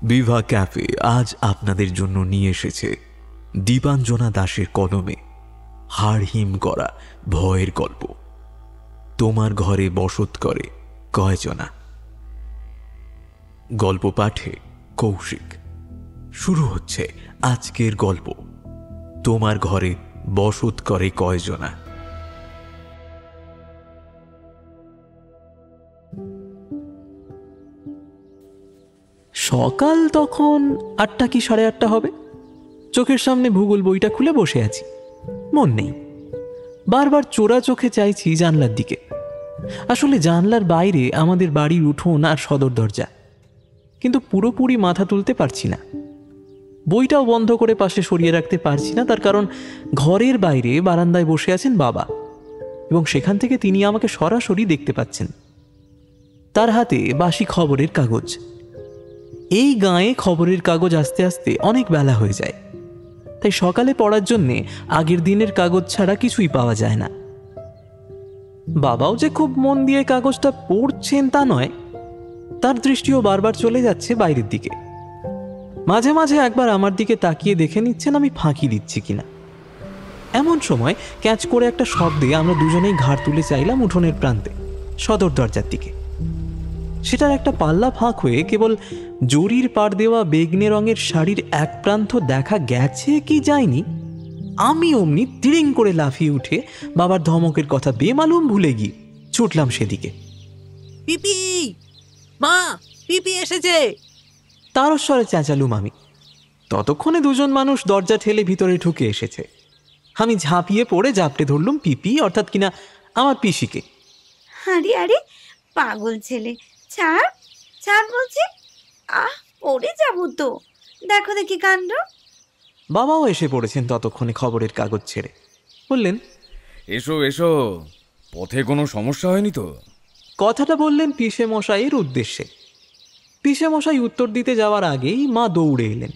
বিভা cafe আজ আপনাদের জন্য নিয়ে এসেছে দীপাঞ্জনা দাশের কলমে হাড় হিম করা ভয়ের গল্প, তোমার ঘরে বসত করে কয়জনা। গল্প পাঠে কৌশিক। শুরু হচ্ছে আজকের গল্প, তোমার ঘরে বসত করে কয়জনা। সকাল তখন 8টা কি 8:30 হবে। চোখের সামনে ভূগোল বইটা খুলে বসে আছি, মন নেই। বারবার চোরা চোখে চাইছি জানলার দিকে। আসলে জানলার বাইরে আমাদের বাড়ির উঠোন আর সদর দরজা, কিন্তু পুরোপুরি মাথা তুলতে পারছি না। বইটাও বন্ধ করে পাশে সরিয়ে রাখতে পারছি না, তার কারণ ঘরের বাইরে বারান্দায় বসে আছেন বাবা, এবং সেখান থেকে তিনি আমাকে সরাসরি দেখতে পাচ্ছেন। তার হাতে বাসি খবরের কাগজ। এই গাঁয়ে খবরের কাগজ আস্তে আস্তে অনেক বেলা হয়ে যায়, তাই সকালে পড়ার জন্যে আগের দিনের কাগজ ছাড়া কিছুই পাওয়া যায় না। বাবাও যে খুব মন দিয়ে কাগজটা পড়ছেন তা নয়, তার দৃষ্টিও বারবার চলে যাচ্ছে বাইরের দিকে। মাঝে মাঝে একবার আমার দিকে তাকিয়ে দেখে নিচ্ছেন আমি ফাঁকি দিচ্ছি কিনা। এমন সময় ক্যাচ করে একটা শব্দে আমরা দুজনেই ঘাড় তুলে চাইলাম উঠোনের প্রান্তে, সদর দরজার দিকে। সেটার একটা পাল্লা ফাঁক হয়ে কেবল জরির পাড় দেওয়া বেগনে রঙের শাড়ির এক প্রান্ত দেখা গেছে কি যায়নি, আমি অমনি তিড়িং করে লাফিয়ে উঠে বাবার ধমকের কথা বেমালুম ভুলে গিয়ে ছুটলাম সেদিকে। পিপি, মা, পিপি এসেছে, তারস্বরে চেঁচালুম আমি। ততক্ষণে দুজন মানুষ দরজা ঠেলে ভিতরে ঢুকে এসেছে। আমি ঝাঁপিয়ে পড়ে জাপটে ধরলুম পিপি, অর্থাৎ কিনা আমার পিসিকে। আরে আরে পাগল ছেলে, ছাড় ছাড় বলছি, পড়ে যাবো তো, দেখো দেখি কাণ্ড। বাবাও এসে পড়েছেন ততক্ষণে খবরের কাগজ ছেড়ে। বললেন, এসো এসো, পথে কোনো সমস্যা হয়নি তো? কথাটা বললেন পিসে মশাইয়ের উদ্দেশ্যে। পিসে মশাই উত্তর দিতে যাওয়ার আগেই মা দৌড়ে এলেন।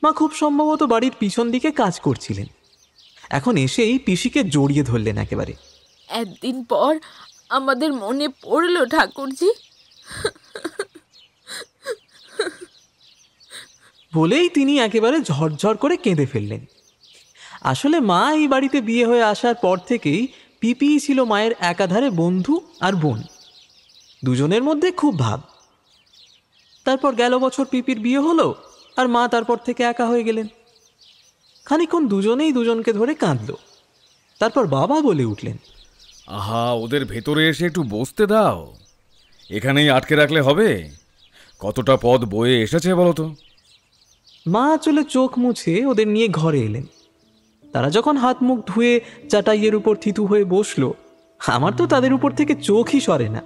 মা খুব সম্ভবত বাড়ির পিছন দিকে কাজ করছিলেন। এখন এসেই পিসিকে জড়িয়ে ধরলেন একেবারে। একদিন পর আমাদের মনে পড়লো ঠাকুরজি, বলেই তিনি একেবারে ঝরঝর করে কেঁদে ফেললেন। আসলে মা এই বাড়িতে বিয়ে হয়ে আসার পর থেকেই পিপি ছিল মায়ের একাধারে বন্ধু আর বোন, দুজনের মধ্যে খুব ভাব। তারপর গেল বছর পিপির বিয়ে হলো, আর মা তারপর থেকে একা হয়ে গেলেন। খানিকক্ষণ দুজনেই দুজনকে ধরে কাঁদল। তারপর বাবা বলে উঠলেন, আহা, ওদের ভেতরে এসে একটু বসতে দাও, এখানেই আটকে রাখলে হবে? কতটা পথ বয়ে এসেছে বলো তো। মা চলে চোখ মুছে ওদের নিয়ে ঘরে এলেন। তারা যখন হাত মুখ ধুয়ে চাটাইয়ের উপর থিতু হয়ে বসলো, আমার তো তাদের উপর থেকে চোখই সরে না।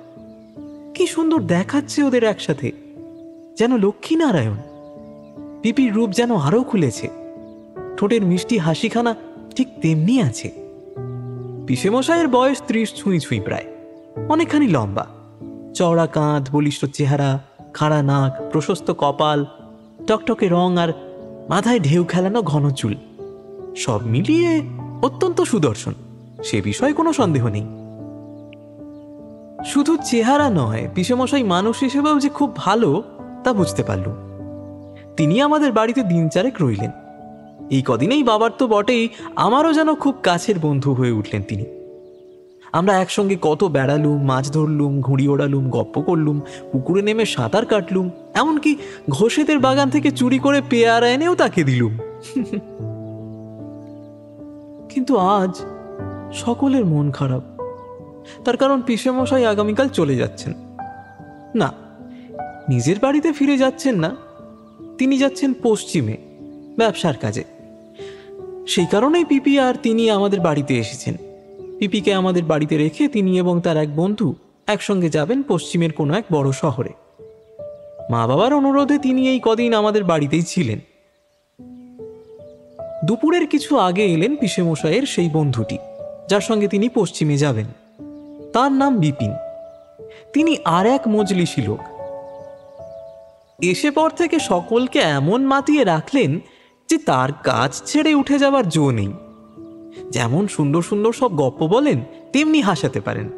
কি সুন্দর দেখাচ্ছে ওদের একসাথে, যেন লক্ষ্মীনারায়ণ। পিপির রূপ যেন আরও খুলেছে, ঠোঁটের মিষ্টি হাসিখানা ঠিক তেমনি আছে। পিসেমশাইয়ের বয়স 30 ছুঁই ছুঁই প্রায়, অনেকখানি লম্বা, চওড়া কাঁধ, বলিষ্ঠ চেহারা, খাড়া নাক, প্রশস্ত কপাল, টকটকে রং আর মাথায় ঢেউ খেলানো ঘন চুল, সব মিলিয়ে অত্যন্ত সুদর্শন, সে বিষয়ে কোনো সন্দেহ নেই। শুধু চেহারা নয়, পিসেমশাই মানুষ হিসেবেও যে খুব ভালো তা বুঝতে পারলুম। তিনি আমাদের বাড়িতে দিন চারেক রইলেন। এই কদিনেই বাবার তো বটেই, আমারও যেন খুব কাছের বন্ধু হয়ে উঠলেন তিনি। আমরা একসঙ্গে কত বেড়ালুম, মাছ ধরলুম, ঘুড়ি ওড়ালুম, গপ্প করলুম, পুকুরে নেমে সাঁতার কাটলুম, এমনকি ঘোষেদের বাগান থেকে চুরি করে পেয়ারা এনেও তাকে দিলুম। কিন্তু আজ সকলের মন খারাপ, তার কারণ পিসেমশাই আগামীকাল চলে যাচ্ছেন। না, নিজের বাড়িতে ফিরে যাচ্ছেন না, তিনি যাচ্ছেন পশ্চিমে ব্যবসার কাজে। সেই কারণেই পিপি আর তিনি আমাদের বাড়িতে এসেছেন। পিপিকে আমাদের বাড়িতে রেখে তিনি এবং তার এক বন্ধু একসঙ্গে যাবেন পশ্চিমের কোনো এক বড় শহরে। মা বাবার অনুরোধে তিনি এই কদিন আমাদের বাড়িতেই ছিলেন। দুপুরের কিছু আগে এলেন পিসেমশাইয়ের সেই বন্ধুটি, যার সঙ্গে তিনি পশ্চিমে যাবেন। তার নাম বিপিন। তিনি আর এক মজলিসি লোক। এসে পর থেকে সকলকে এমন মাতিয়ে রাখলেন যে তার কাজ ছেড়ে উঠে যাবার জো নেই। যেমন সুন্দর সুন্দর সব গপ্প বলেন, তেমনি হাসাতে পারেন।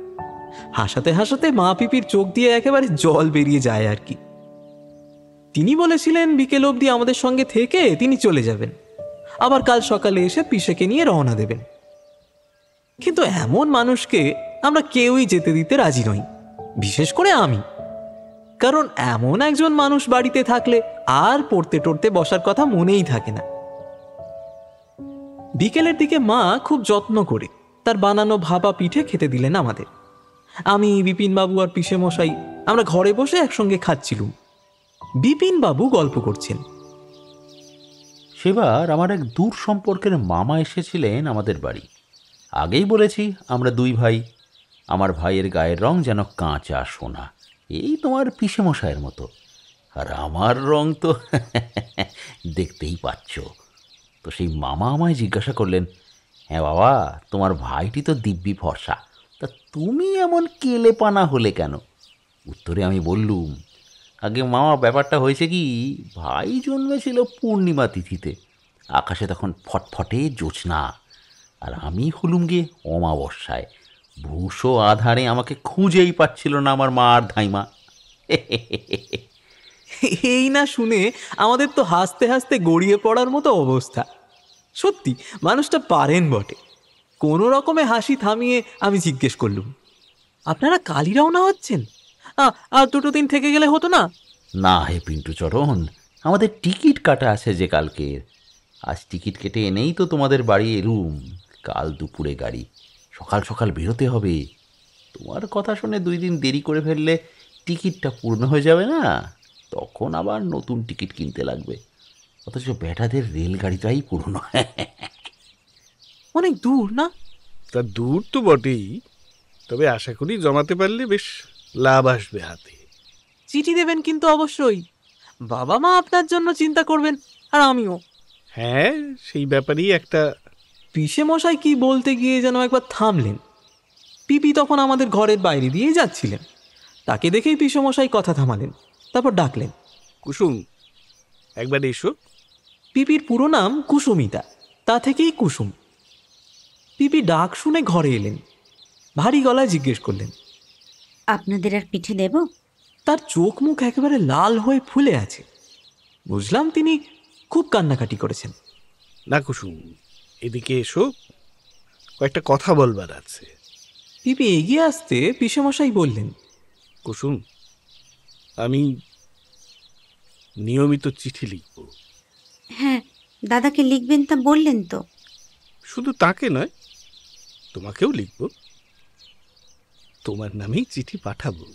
হাসাতে হাসাতে মা পিপির চোখ দিয়ে একেবারে জল বেরিয়ে যায় আর কি। তিনি বলেছিলেন বিকেল অবধি আমাদের সঙ্গে থেকে তিনি চলে যাবেন, আবার কাল সকালে এসে পিসেকে নিয়ে রওনা দেবেন। কিন্তু এমন মানুষকে আমরা কেউই যেতে দিতে রাজি নই, বিশেষ করে আমি। কারণ এমন একজন মানুষ বাড়িতে থাকলে আর পড়তে টড়তে বসার কথা মনেই থাকে না। বিকেলের দিকে মা খুব যত্ন করে তার বানানো ভাপা পিঠে খেতে দিলেন আমাদের। আমি, বিপিনবাবু আর পিসে মশাই আমরা ঘরে বসে একসঙ্গে খাচ্ছিলুম। বিপিনবাবু গল্প করছেন। সেবার আমার এক দূর সম্পর্কের মামা এসেছিলেন আমাদের বাড়ি। আগেই বলেছি আমরা দুই ভাই। আমার ভাইয়ের গায়ের রং যেন কাঁচা সোনা, এই তোমার পিসে মশাইয়ের মতো। আর আমার রং তো দেখতেই পাচ্ছ। তো সেই মামা আমায় জিজ্ঞাসা করলেন, হ্যাঁ বাবা, তোমার ভাইটি তো দিব্যি ফর্সা, তা তুমি এমন কেলেপানা হলে কেন? উত্তরে আমি বললুম, আগে মামা, ব্যাপারটা হয়েছে কি, ভাই জন্মেছিল পূর্ণিমা তিথিতে, আকাশে তখন ফটফটে জ্যোৎস্না, আর আমি হলুম গিয়ে অমাবস্যায়। ভূষো আধারে আমাকে খুঁজেই পাচ্ছিল না আমার মা আর ধাইমা। এই না শুনে আমাদের তো হাসতে হাসতে গড়িয়ে পড়ার মতো অবস্থা। সত্যি মানুষটা পারেন বটে। কোনো রকমে হাসি থামিয়ে আমি জিজ্ঞেস করলুম, আপনারা কালই রওনা হচ্ছেন? আর দুটো দিন থেকে গেলে হতো না? না হে পিন্টুচরণ, আমাদের টিকিট কাটা আছে যে কালকের। আজ টিকিট কেটে এনেই তো তোমাদের বাড়ি এলুম। কাল দুপুরে গাড়ি, সকাল সকাল বেরোতে হবে। তোমার কথা শুনে 2 দিন দেরি করে ফেললে টিকিটটা পূর্ণ হয়ে যাবে না, তখন আবার নতুন টিকিট কিনতে লাগবে। অথচ বেটাদের রেলগাড়িটাই পুরনো। অনেক দূর না? তা দূর তো বটেই, তবে আশা করি জমাতে পারলে বেশ লাভ আসবে হাতে। চিঠি দেবেন কিন্তু অবশ্যই। বাবা মা আপনার জন্য চিন্তা করবেন, আর আমিও। হ্যাঁ, সেই ব্যাপারেই একটা। পিসে মশাই কি বলতে গিয়ে যেন একবার থামলেন। পিপি তখন আমাদের ঘরের বাইরে দিয়ে যাচ্ছিলেন। তাকে দেখেই পিসে মশাই কথা থামালেন, তারপর ডাকলেন, কুসুম, একবার এসো। পিপির পুরো নাম কুসুমিতা, তা থেকেই কুসুম। পিপি ডাক শুনে ঘরে এলেন, ভারী গলায় জিজ্ঞেস করলেন, আপনাদের আর পিঠে দেব? তার চোখ মুখ একেবারে লাল হয়ে ফুলে আছে। বুঝলাম তিনি খুব কান্নাকাটি করেছেন। না কুসুম, এদিকে এসো, কয়েকটা কথা বলবার আছে। পিপি এগিয়ে আসতে পিসে মশাই বললেন, কুসুম, আমি নিয়মিত চিঠি লিখব। হ্যাঁ, দাদাকে লিখবেন তা বললেন তো। শুধু তাকে নয়, তোমাকেও লিখব। তোমার নামেই চিঠি পাঠাবো।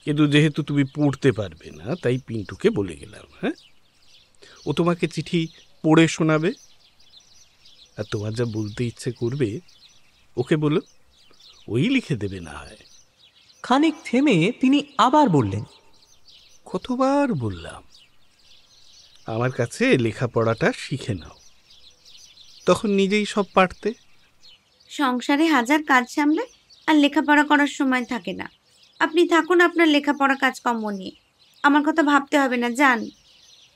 কিন্তু যেহেতু তুমি পড়তে পারবে না, তাই পিন্টুকে বলে গেলাম। হ্যাঁ, ও তোমাকে চিঠি পড়ে শোনাবে, আর তোমার যা বলতে ইচ্ছে করবে ওকে বলো, ওই লিখে দেবে না হয়। খানিক থেমে তিনি আবার বললেন, কতবার বললাম, আমার কাছে লেখাপড়াটা শিখে নাও, তখন নিজেই সব পারতে। সংসারে হাজার কাজ সামলে আর লেখাপড়া করার সময় থাকে না। আপনি থাকুন আপনার লেখাপড়া কাজকর্ম নিয়ে, আমার কথা ভাবতে হবে না, যান।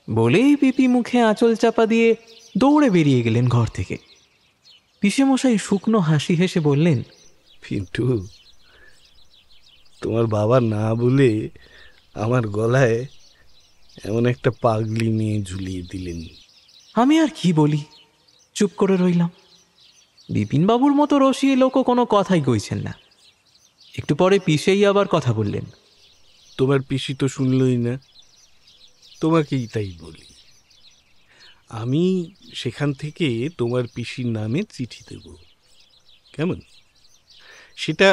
বলেই পিপি মুখে আঁচল চাপা দিয়ে দৌড়ে বেরিয়ে গেলেন ঘর থেকে। পিসে মশাই শুকনো হাসি হেসে বললেন, পিন্টু, তোমার বাবা না বলে আমার গলায় এমন একটা পাগলি নিয়ে ঝুলিয়ে দিলেন। আমি আর কি বলি, চুপ করে রইলাম। বিপিনবাবুর মতো রসিয়ে লোকও কোনো কথাই কইছেন না। একটু পরে পিসেই আবার কথা বললেন, তোমার পিসি তো শুনলই না, তোমাকেই তাই বলি। আমি সেখান থেকে তোমার পিসির নামে চিঠি দেব, কেমন? সেটা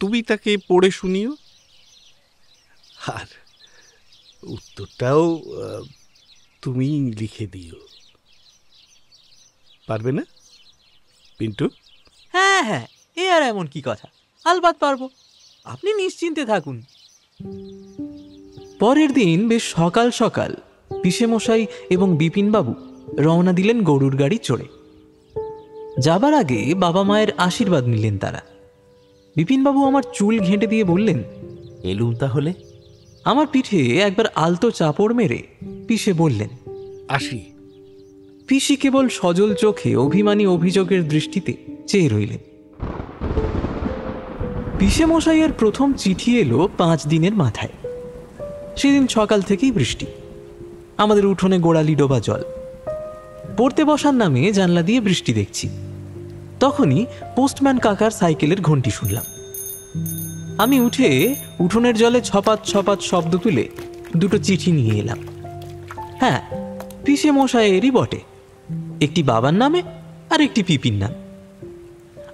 তুমি তাকে পড়ে শুনিও, আর উত্তরটাও তুমি লিখে দিও। পারবে না পিন্টু? হ্যাঁ হ্যাঁ, এ আর এমন কি কথা, আলবাত পারবো, আপনি নিশ্চিন্তে থাকুন। পরের দিন বেশ সকাল সকাল পিসে মশাই এবং বিপিনবাবু রওনা দিলেন গরুর গাড়ি চড়ে। যাবার আগে বাবা মায়ের আশীর্বাদ নিলেন তারা। বিপিনবাবু আমার চুল ঘেঁটে দিয়ে বললেন, এলুম তাহলে? আমার পিঠে একবার আলতো চাপড় মেরে পিসে বললেন, আসি। পিসি কেবল সজল চোখে অভিমানী অভিযোগের দৃষ্টিতে চেয়ে রইলেন। পিসে মশাইয়ের প্রথম চিঠি এলো 5 দিনের মাথায়। সেদিন সকাল থেকেই বৃষ্টি, আমাদের উঠোনে গোড়ালি ডোবা জল। পড়তে বসার নামে জানলা দিয়ে বৃষ্টি দেখছি, তখনই পোস্টম্যান কাকার সাইকেলের ঘন্টি শুনলাম। আমি উঠে উঠোনের জলে ছপাত ছপাত শব্দ তুলে দুটো চিঠি নিয়ে এলাম। হ্যাঁ, পিসে মশাইয়েরই বটে, একটি বাবার নামে আর একটি পিপির নাম।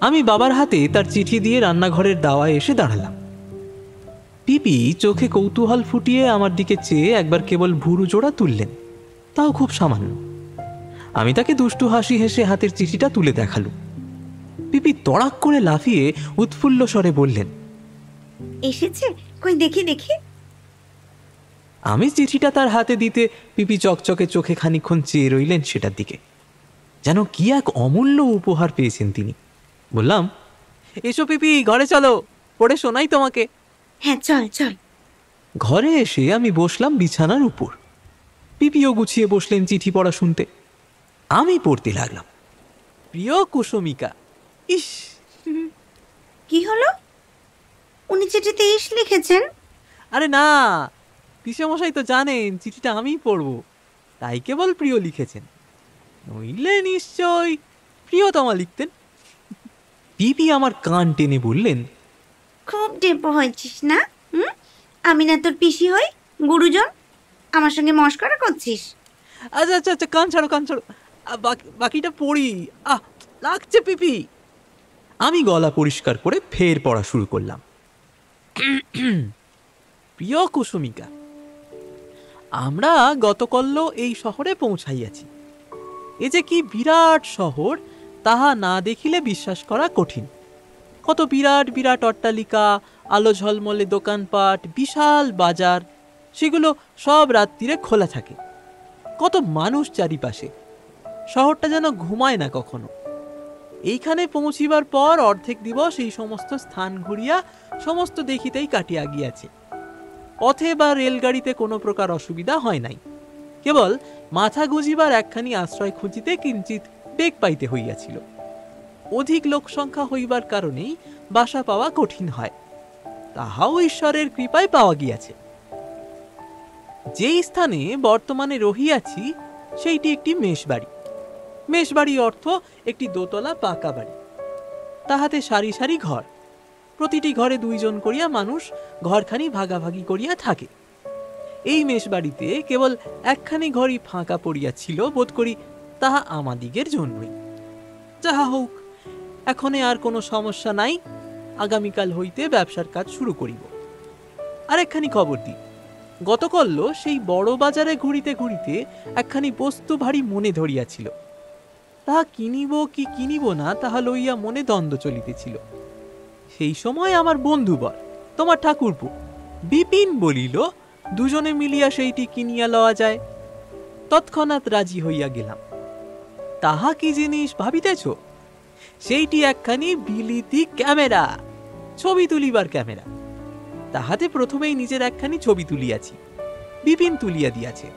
আমি বাবার হাতে তার চিঠি দিয়ে রান্নাঘরের দাওয়ায় এসে দাঁড়ালাম। পিপি চোখে কৌতূহল ফুটিয়ে আমার দিকে চেয়ে একবার কেবল ভুরু জোড়া তুললেন, তাও খুব সামান্য। আমি তাকে দুষ্টু হাসি হেসে হাতের চিঠিটা তুলে দেখালুম। পিপি তড়াক করে লাফিয়ে উৎফুল্ল স্বরে বললেন, এসেছে, কই দেখি দেখি। আমি চিঠিটা তার হাতে দিতে পিপি চকচকে চোখে খানিকক্ষণ চেয়ে রইলেন সেটার দিকে, যেন কি এক অমূল্য উপহার পেয়েছেন তিনি। বললাম, এসো পিপি, ঘরে চলো, পড়ে শোনাই তোমাকে। হ্যাঁ, চল চল। ঘরে এসে আমি বসলাম বিছানার উপর। পিপিও গুছিয়ে বসলেন চিঠি পড়া শুনতে। আমি পড়তে লাগলাম। প্রিয় কুসুমিকা। ইস, কি হলো? উনি চিঠিতে ইস লিখেছেন? আরে না, পিসেমশাই তো জানেন চিঠিটা আমিই পড়ব, তাই কেবল প্রিয় লিখেছেন, নইলে নিশ্চয় প্রিয়তমা লিখতেন। পিপি আমার কান টেনে বললেন, খুব ডেপো হয়েছিস না? আমি না তোর পিসি হই, গুরুজন, আমার সঙ্গে মস্করা করছিস? আচ্ছা আচ্ছা আচ্ছা, কান ছাড়ো কান ছাড়ো, বাকিটা পড়ি। লাগছে পিপি। আমি গলা পরিষ্কার করে ফের পড়া শুরু করলাম। প্রিয় কুসুমিকা, আমরা গতকল্য এই শহরে পৌঁছাইয়াছি। এ যে কি বিরাট শহর, তাহা না দেখিলে বিশ্বাস করা কঠিন। কত বিরাট বিরাট অট্টালিকা, আলো ঝলমলে দোকানপাট, বিশাল বাজার, সেগুলো সব রাত্রিরে খোলা থাকে। কত মানুষ চারিপাশে, শহরটা যেন ঘুমায় না কখনো। এইখানে পৌঁছিবার পর অর্ধেক দিবস এই সমস্ত স্থান ঘুরিয়া সমস্ত দেখিতেই কাটিয়া গিয়াছে। পথে বা রেলগাড়িতে কোনো প্রকার অসুবিধা হয় নাই, কেবল মাথা গুঁজিবার একখানি আশ্রয় খুঁজিতে কিঞ্চিত বেগ পাইতে হইয়াছিল। অধিক লোক সংখ্যা হইবার কারণেই বাসা পাওয়া কঠিন হয়, তাহাও ঈশ্বরের কৃপায় পাওয়া গিয়াছে। যেই স্থানে বর্তমানে রহিয়াছি সেইটি একটি মেষবাড়ি। মেষবাড়ি অর্থ একটি দোতলা পাকা বাড়ি, তাহাতে সারি সারি ঘর, প্রতিটি ঘরে দুইজন করিয়া মানুষ ঘরখানি ভাগাভাগি করিয়া থাকে। এই মেষবাড়িতে কেবল একখানি ঘরই ফাঁকা পড়িয়াছিল, বোধ করি তাহা আমাদিগের জন্যই। যাহা হোক, এখনে আর কোনো সমস্যা নাই, আগামীকাল হইতে ব্যবসার কাজ শুরু করিব। আর একখানি খবর দিই, গতকল্য সেই বড় বাজারে ঘুরিতে ঘুরিতে একখানি বস্তু ভারী মনে ধরিয়াছিল। তাহা কিনিব কি কিনিব না তাহা লইয়া মনে দ্বন্দ্ব চলিতেছিল। সেই সময় আমার বন্ধুবর, তোমার ঠাকুরপো বিপিন বলিল, দুজনে মিলিয়া সেইটি কিনিয়া লওয়া যায়। তৎক্ষণাৎ রাজি হইয়া গেলাম। তাহা কি জিনিস ভাবিতেছ? সেইটি একখানি বিলিতি ক্যামেরা, ছবি তুলিবার ক্যামেরা। তাহাতে প্রথমেই নিজের একখানি ছবি তুলিয়াছি, বিপিন তুলিয়া দিয়াছে।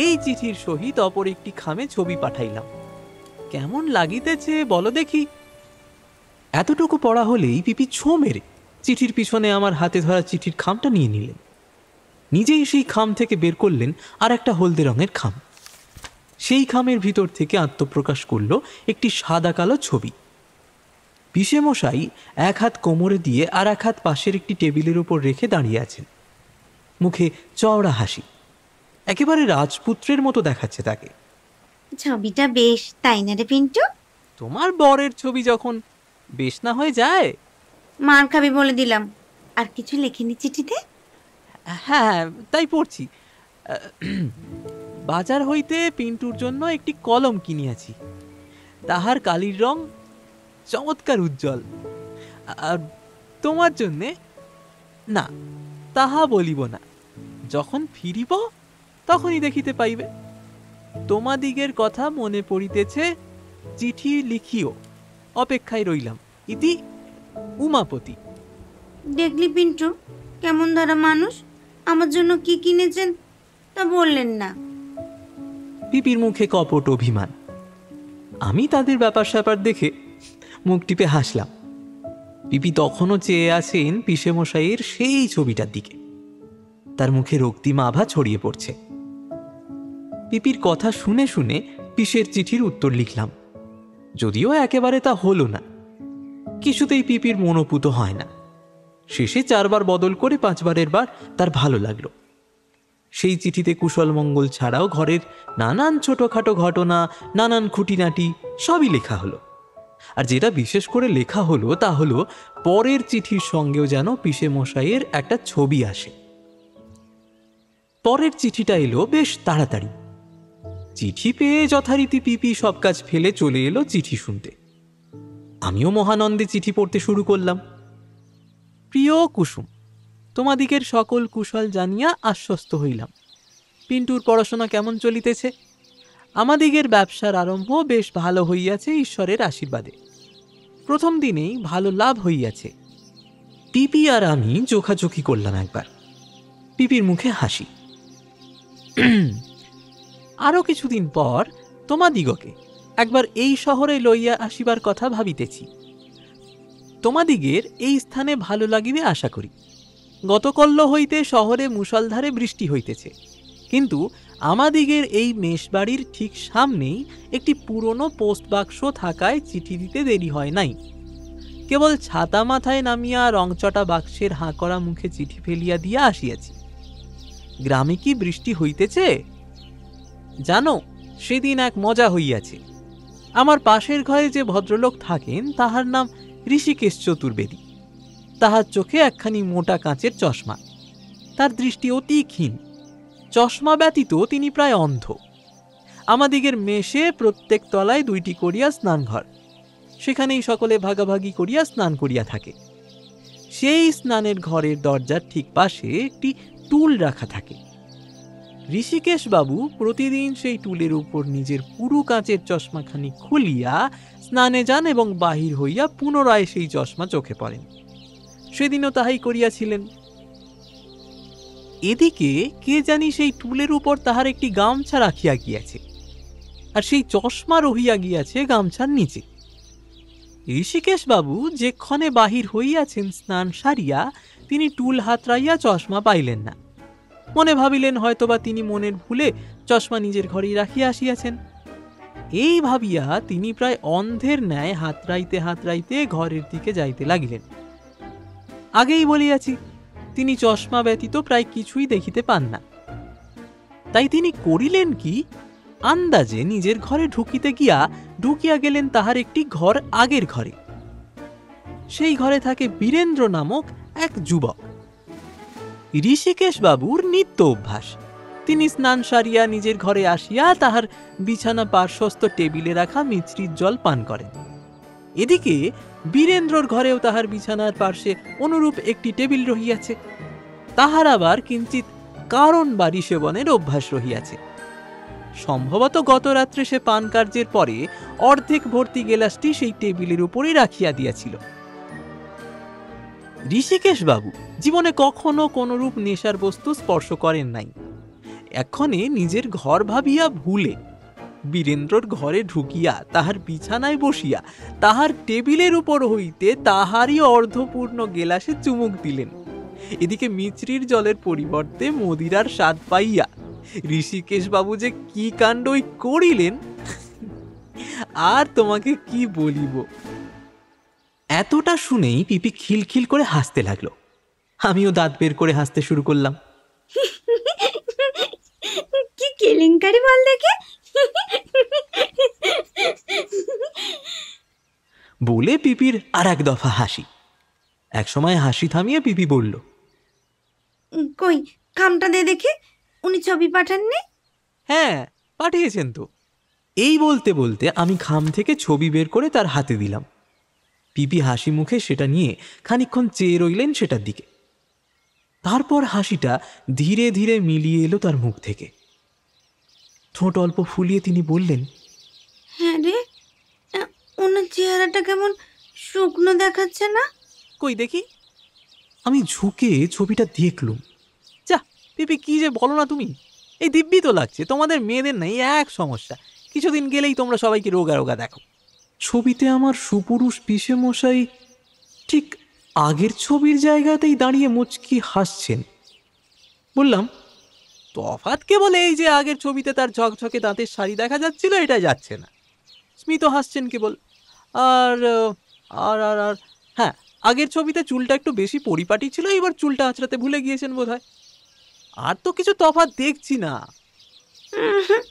এই চিঠির সহিত অপর একটি খামে ছবি পাঠাইলাম। কেমন লাগিতেছে বলো দেখি। এতটুকু পড়া হলেই পিপি ছো মেরে চিঠির পিছনে আমার হাতে ধরা চিঠির খামটা নিয়ে নিলেন। নিজেই সেই খাম থেকে বের করলেন আর একটা হলদে রঙের খাম। সেই খামের ভিতর থেকে আত্মপ্রকাশ করল একটি সাদা কালো ছবি। পিসেমশাই এক হাত কোমরে দিয়ে আর এক হাত পাশের একটি টেবিলের উপর রেখে দাঁড়িয়ে আছেন, মুখে চওড়া হাসি, একেবারে রাজপুত্রের মতো দেখাচ্ছে তাকে। ছবিটা বেশ, তাই না রে পিন্টু? তোমার বরের ছবি যখন বেশ না হয়ে যায়। মার খাবি বলে দিলাম। আর কিছু লেখেনি চিঠিতে? হ্যাঁ, তাই পড়ছি। বাজার হইতে পিন্টুর জন্য একটি কলম কিনিয়াছি, তাহার কালির রং চমৎকার উজ্জ্বল। আর তোমার জন্যে না, তাহা বলিব না, যখন ফিরিব তখনই দেখিতে পাইবে। তোমাদিগের কথা মনে পড়িতেছে, চিঠি লিখিও, অপেক্ষায় রইলাম। ইতি উমাপতি। দেখলি পিন্টু, কেমন ধরা মানুষ, আমার জন্য কি কিনেছেন তা বললেন না। পিপির মুখে কপট অভিমান। আমি তাদের ব্যাপার স্যাপার দেখে মুখ টিপে হাসলাম। পিপি তখনও চেয়ে আছেন পিসেমশাইয়ের সেই ছবিটার দিকে। তার মুখে রক্তিম আভা ছড়িয়ে পড়ছে। পিপির কথা শুনে শুনে পিসের চিঠির উত্তর লিখলাম, যদিও একেবারে তা হলো না। কিছুতেই পিপির মনোপুত হয় না। শেষে 4 বার বদল করে 5 বারের বার তার ভালো লাগলো। সেই চিঠিতে কুশল মঙ্গল ছাড়াও ঘরের নানান ছোটখাটো ঘটনা, নানান খুঁটিনাটি সবই লেখা হলো। আর যেটা বিশেষ করে লেখা হলো তা হলো পরের চিঠির সঙ্গেও যেন পিসে মশাইয়ের একটা ছবি আসে। পরের চিঠিটা এলো বেশ তাড়াতাড়ি। চিঠি পেয়ে যথারীতি পিপি সব কাজ ফেলে চলে এলো চিঠি শুনতে। আমিও মহানন্দে চিঠি পড়তে শুরু করলাম। প্রিয় কুসুম, তোমাদিগের সকল কুশল জানিয়া আশ্বস্ত হইলাম। পিন্টুর পড়াশোনা কেমন চলিতেছে? আমাদিগের ব্যবসার আরম্ভ বেশ ভালো হইয়াছে ঈশ্বরের আশীর্বাদে। প্রথম দিনেই ভালো লাভ হইয়াছে। পিপি আর আমি চোখাচোখি করলাম একবার। পিপির মুখে হাসি। আরো কিছুদিন পর তোমাদিগকে একবার এই শহরে লইয়া আসিবার কথা ভাবিতেছি। তোমাদিগের এই স্থানে ভালো লাগিবে আশা করি। গতকল্য হইতে শহরে মুষলধারে বৃষ্টি হইতেছে, কিন্তু আমাদিগের এই মেষবাড়ির ঠিক সামনেই একটি পুরনো পোস্ট বাক্স থাকায় চিঠি দিতে দেরি হয় নাই। কেবল ছাতা মাথায় নামিয়া রংচটা বাক্সের হাঁ করা মুখে চিঠি ফেলিয়া দিয়া আসিয়াছি। গ্রামে কি বৃষ্টি হইতেছে জানো? সেদিন এক মজা হইয়াছে। আমার পাশের ঘরে যে ভদ্রলোক থাকেন তাহার নাম ঋষিকেশ চতুর্বেদী। তাহার চোখে একখানি মোটা কাঁচের চশমা। তার দৃষ্টি অতি ক্ষীণ। চশমা ব্যতীত তিনি প্রায় অন্ধ। আমাদিগের মেষে প্রত্যেক তলায় 2টি করিয়া স্নানঘর। সেখানেই সকলে ভাগাভাগি করিয়া স্নান করিয়া থাকে। সেই স্নানের ঘরের দরজার ঠিক পাশে একটি টুল রাখা থাকে। ঋষিকেশ বাবু প্রতিদিন সেই টুলের উপর নিজের পুরু কাঁচের চশমাখানি খুলিয়া স্নানে যান এবং বাহির হইয়া পুনরায় সেই চশমা চোখে পড়েন। সেদিনও তাহাই করিয়াছিলেন। এদিকে কে জানি সেই টুলের উপর তাহার একটি গামছা রাখিয়া গিয়াছে, আর সেই চশমা রহিয়া গিয়াছে গামছার নিচে। ঋষিকেশ বাবু যেক্ষণে বাহির হইয়াছেন স্নান সারিয়া, তিনি টুল হাতড়াইয়া চশমা পাইলেন না। মনে ভাবিলেন হয়তোবা তিনি মনের ভুলে চশমা নিজের ঘরেই রাখিয়া আসিয়াছেন। এই ভাবিয়া তিনি প্রায় অন্ধের ন্যায় হাতড়াইতে হাতড়াইতে ঘরের দিকে যাইতে লাগিলেন। আগেই বলিয়াছি, তিনি চশমা ব্যতীত প্রায় কিছুই দেখিতে পান না। তাই তিনি করিলেন কি, আন্দাজে নিজের ঘরে ঢুকিয়া গেলেন তাহার একটি ঘর আগের ঘরে। সেই ঘরে থাকে বীরেন্দ্র নামক এক যুবক। ঋষিকেশ বাবুর নিত্য অভ্যাস, তিনি স্নান সারিয়া নিজের ঘরে আসিয়া তাহার বিছানা পার্শ্বস্থ টেবিলে রাখা মিছরির জল পান করেন। এদিকে বীরেন্দ্রর ঘরেও তাহার বিছানার পার্শ্বে অনুরূপ একটি টেবিল রহিয়াছে। তাহার আবার কিঞ্চিত কারণ বাড়ি সেবনের অভ্যাস রহিয়াছে। সম্ভবত গত রাত্রে সে পান কার্যের পরে অর্ধেক ভর্তি গেলাসটি সেই টেবিলের উপরেই রাখিয়া দিয়াছিল। ঋষিকেশ বাবু জীবনে কখনো কোনরূপ নেশার বস্তু স্পর্শ করেন নাই। এক্ষণে নিজের ঘর ভাবিয়া ভুলে বীরেন্দ্রর ঘরে ঢুকিয়া তাহার বিছানায় বসিয়া তাহার টেবিলের উপর হইতে তাহারই অর্ধপূর্ণ গেলাসে চুমুক দিলেন। এদিকে মিছরির জলের পরিবর্তে মদিরার স্বাদ পাইয়া ঋষিকেশ বাবু যে কি কাণ্ডই করিলেন আর তোমাকে কি বলিব। এতটা শুনেই পিপি খিলখিল করে হাসতে লাগলো। আমিও দাঁত বের করে হাসতে শুরু করলাম। কি কেলেঙ্কারি বল দেখে, বলে পিপির আর এক দফা হাসি। এক সময় হাসি থামিয়ে পিপি বলল, কই খামটা দে দেখে, উনি ছবি পাঠাননি? হ্যাঁ পাঠিয়েছেন তো। এই বলতে বলতে আমি খাম থেকে ছবি বের করে তার হাতে দিলাম। পিপি হাসি মুখে সেটা নিয়ে খানিকক্ষণ চেয়ে রইলেন সেটার দিকে। তারপর হাসিটা ধীরে ধীরে মিলিয়ে এলো তার মুখ থেকে। ঠোঁট অল্প ফুলিয়ে তিনি বললেন, হ্যাঁ রে, ওনার চেহারাটা কেমন শুকনো দেখাচ্ছে না? কই দেখি। আমি ঝুঁকে ছবিটা দেখলুম। যা পিপি, কি যে বলো না তুমি। এই দিব্যি তো লাগছে। তোমাদের মেয়েদের নাই এক সমস্যা, কিছুদিন গেলেই তোমরা সবাইকে রোগা রোগা দেখো। ছবিতে আমার সুপুরুষ পিসে মশাই ঠিক আগের ছবির জায়গাতেই দাঁড়িয়ে মুচকি হাসছেন। বললাম, তফাৎ কেবল এই যে আগের ছবিতে তার ঝকঝকে দাঁতের শাড়ি দেখা যাচ্ছিল, এটা যাচ্ছে না। স্মিত হাসছেন কেবল। আর আর আর আর হ্যাঁ, আগের ছবিতে চুলটা একটু বেশি পরিপাটি ছিল, এবার চুলটা আঁচড়াতে ভুলে গিয়েছেন বোধহয়। আর তো কিছু তফাৎ দেখছি না। উহুম,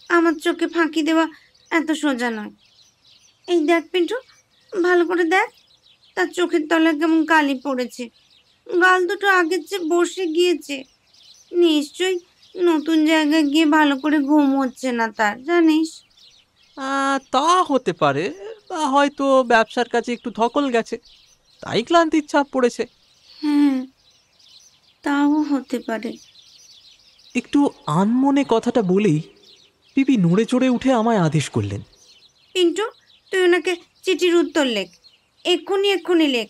আমার চোখে ফাঁকি দেওয়া এত সোজা নয়। এই দেখ পিন্টু, ভালো করে দেখ, তার চোখের তলায় কেমন কালি পড়েছে, গাল দুটো আগের চেয়ে বসে গিয়েছে। নিশ্চয়ই নতুন জায়গায় গিয়ে ভালো করে ঘুম হচ্ছে না তার, জানিস। তা হতে পারে, বা হয়তো ব্যবসার কাছে একটু ধকল গেছে, তাই ক্লান্তির ছাপ পড়েছে। হ্যাঁ, তাও হতে পারে। একটু আনমনে কথাটা বলেই পিপি নড়ে চড়ে উঠে আমায় আদেশ করলেন, পিন্টু, তুই ওনাকে চিঠির উত্তর লেখ, এক্ষুনি লেখ।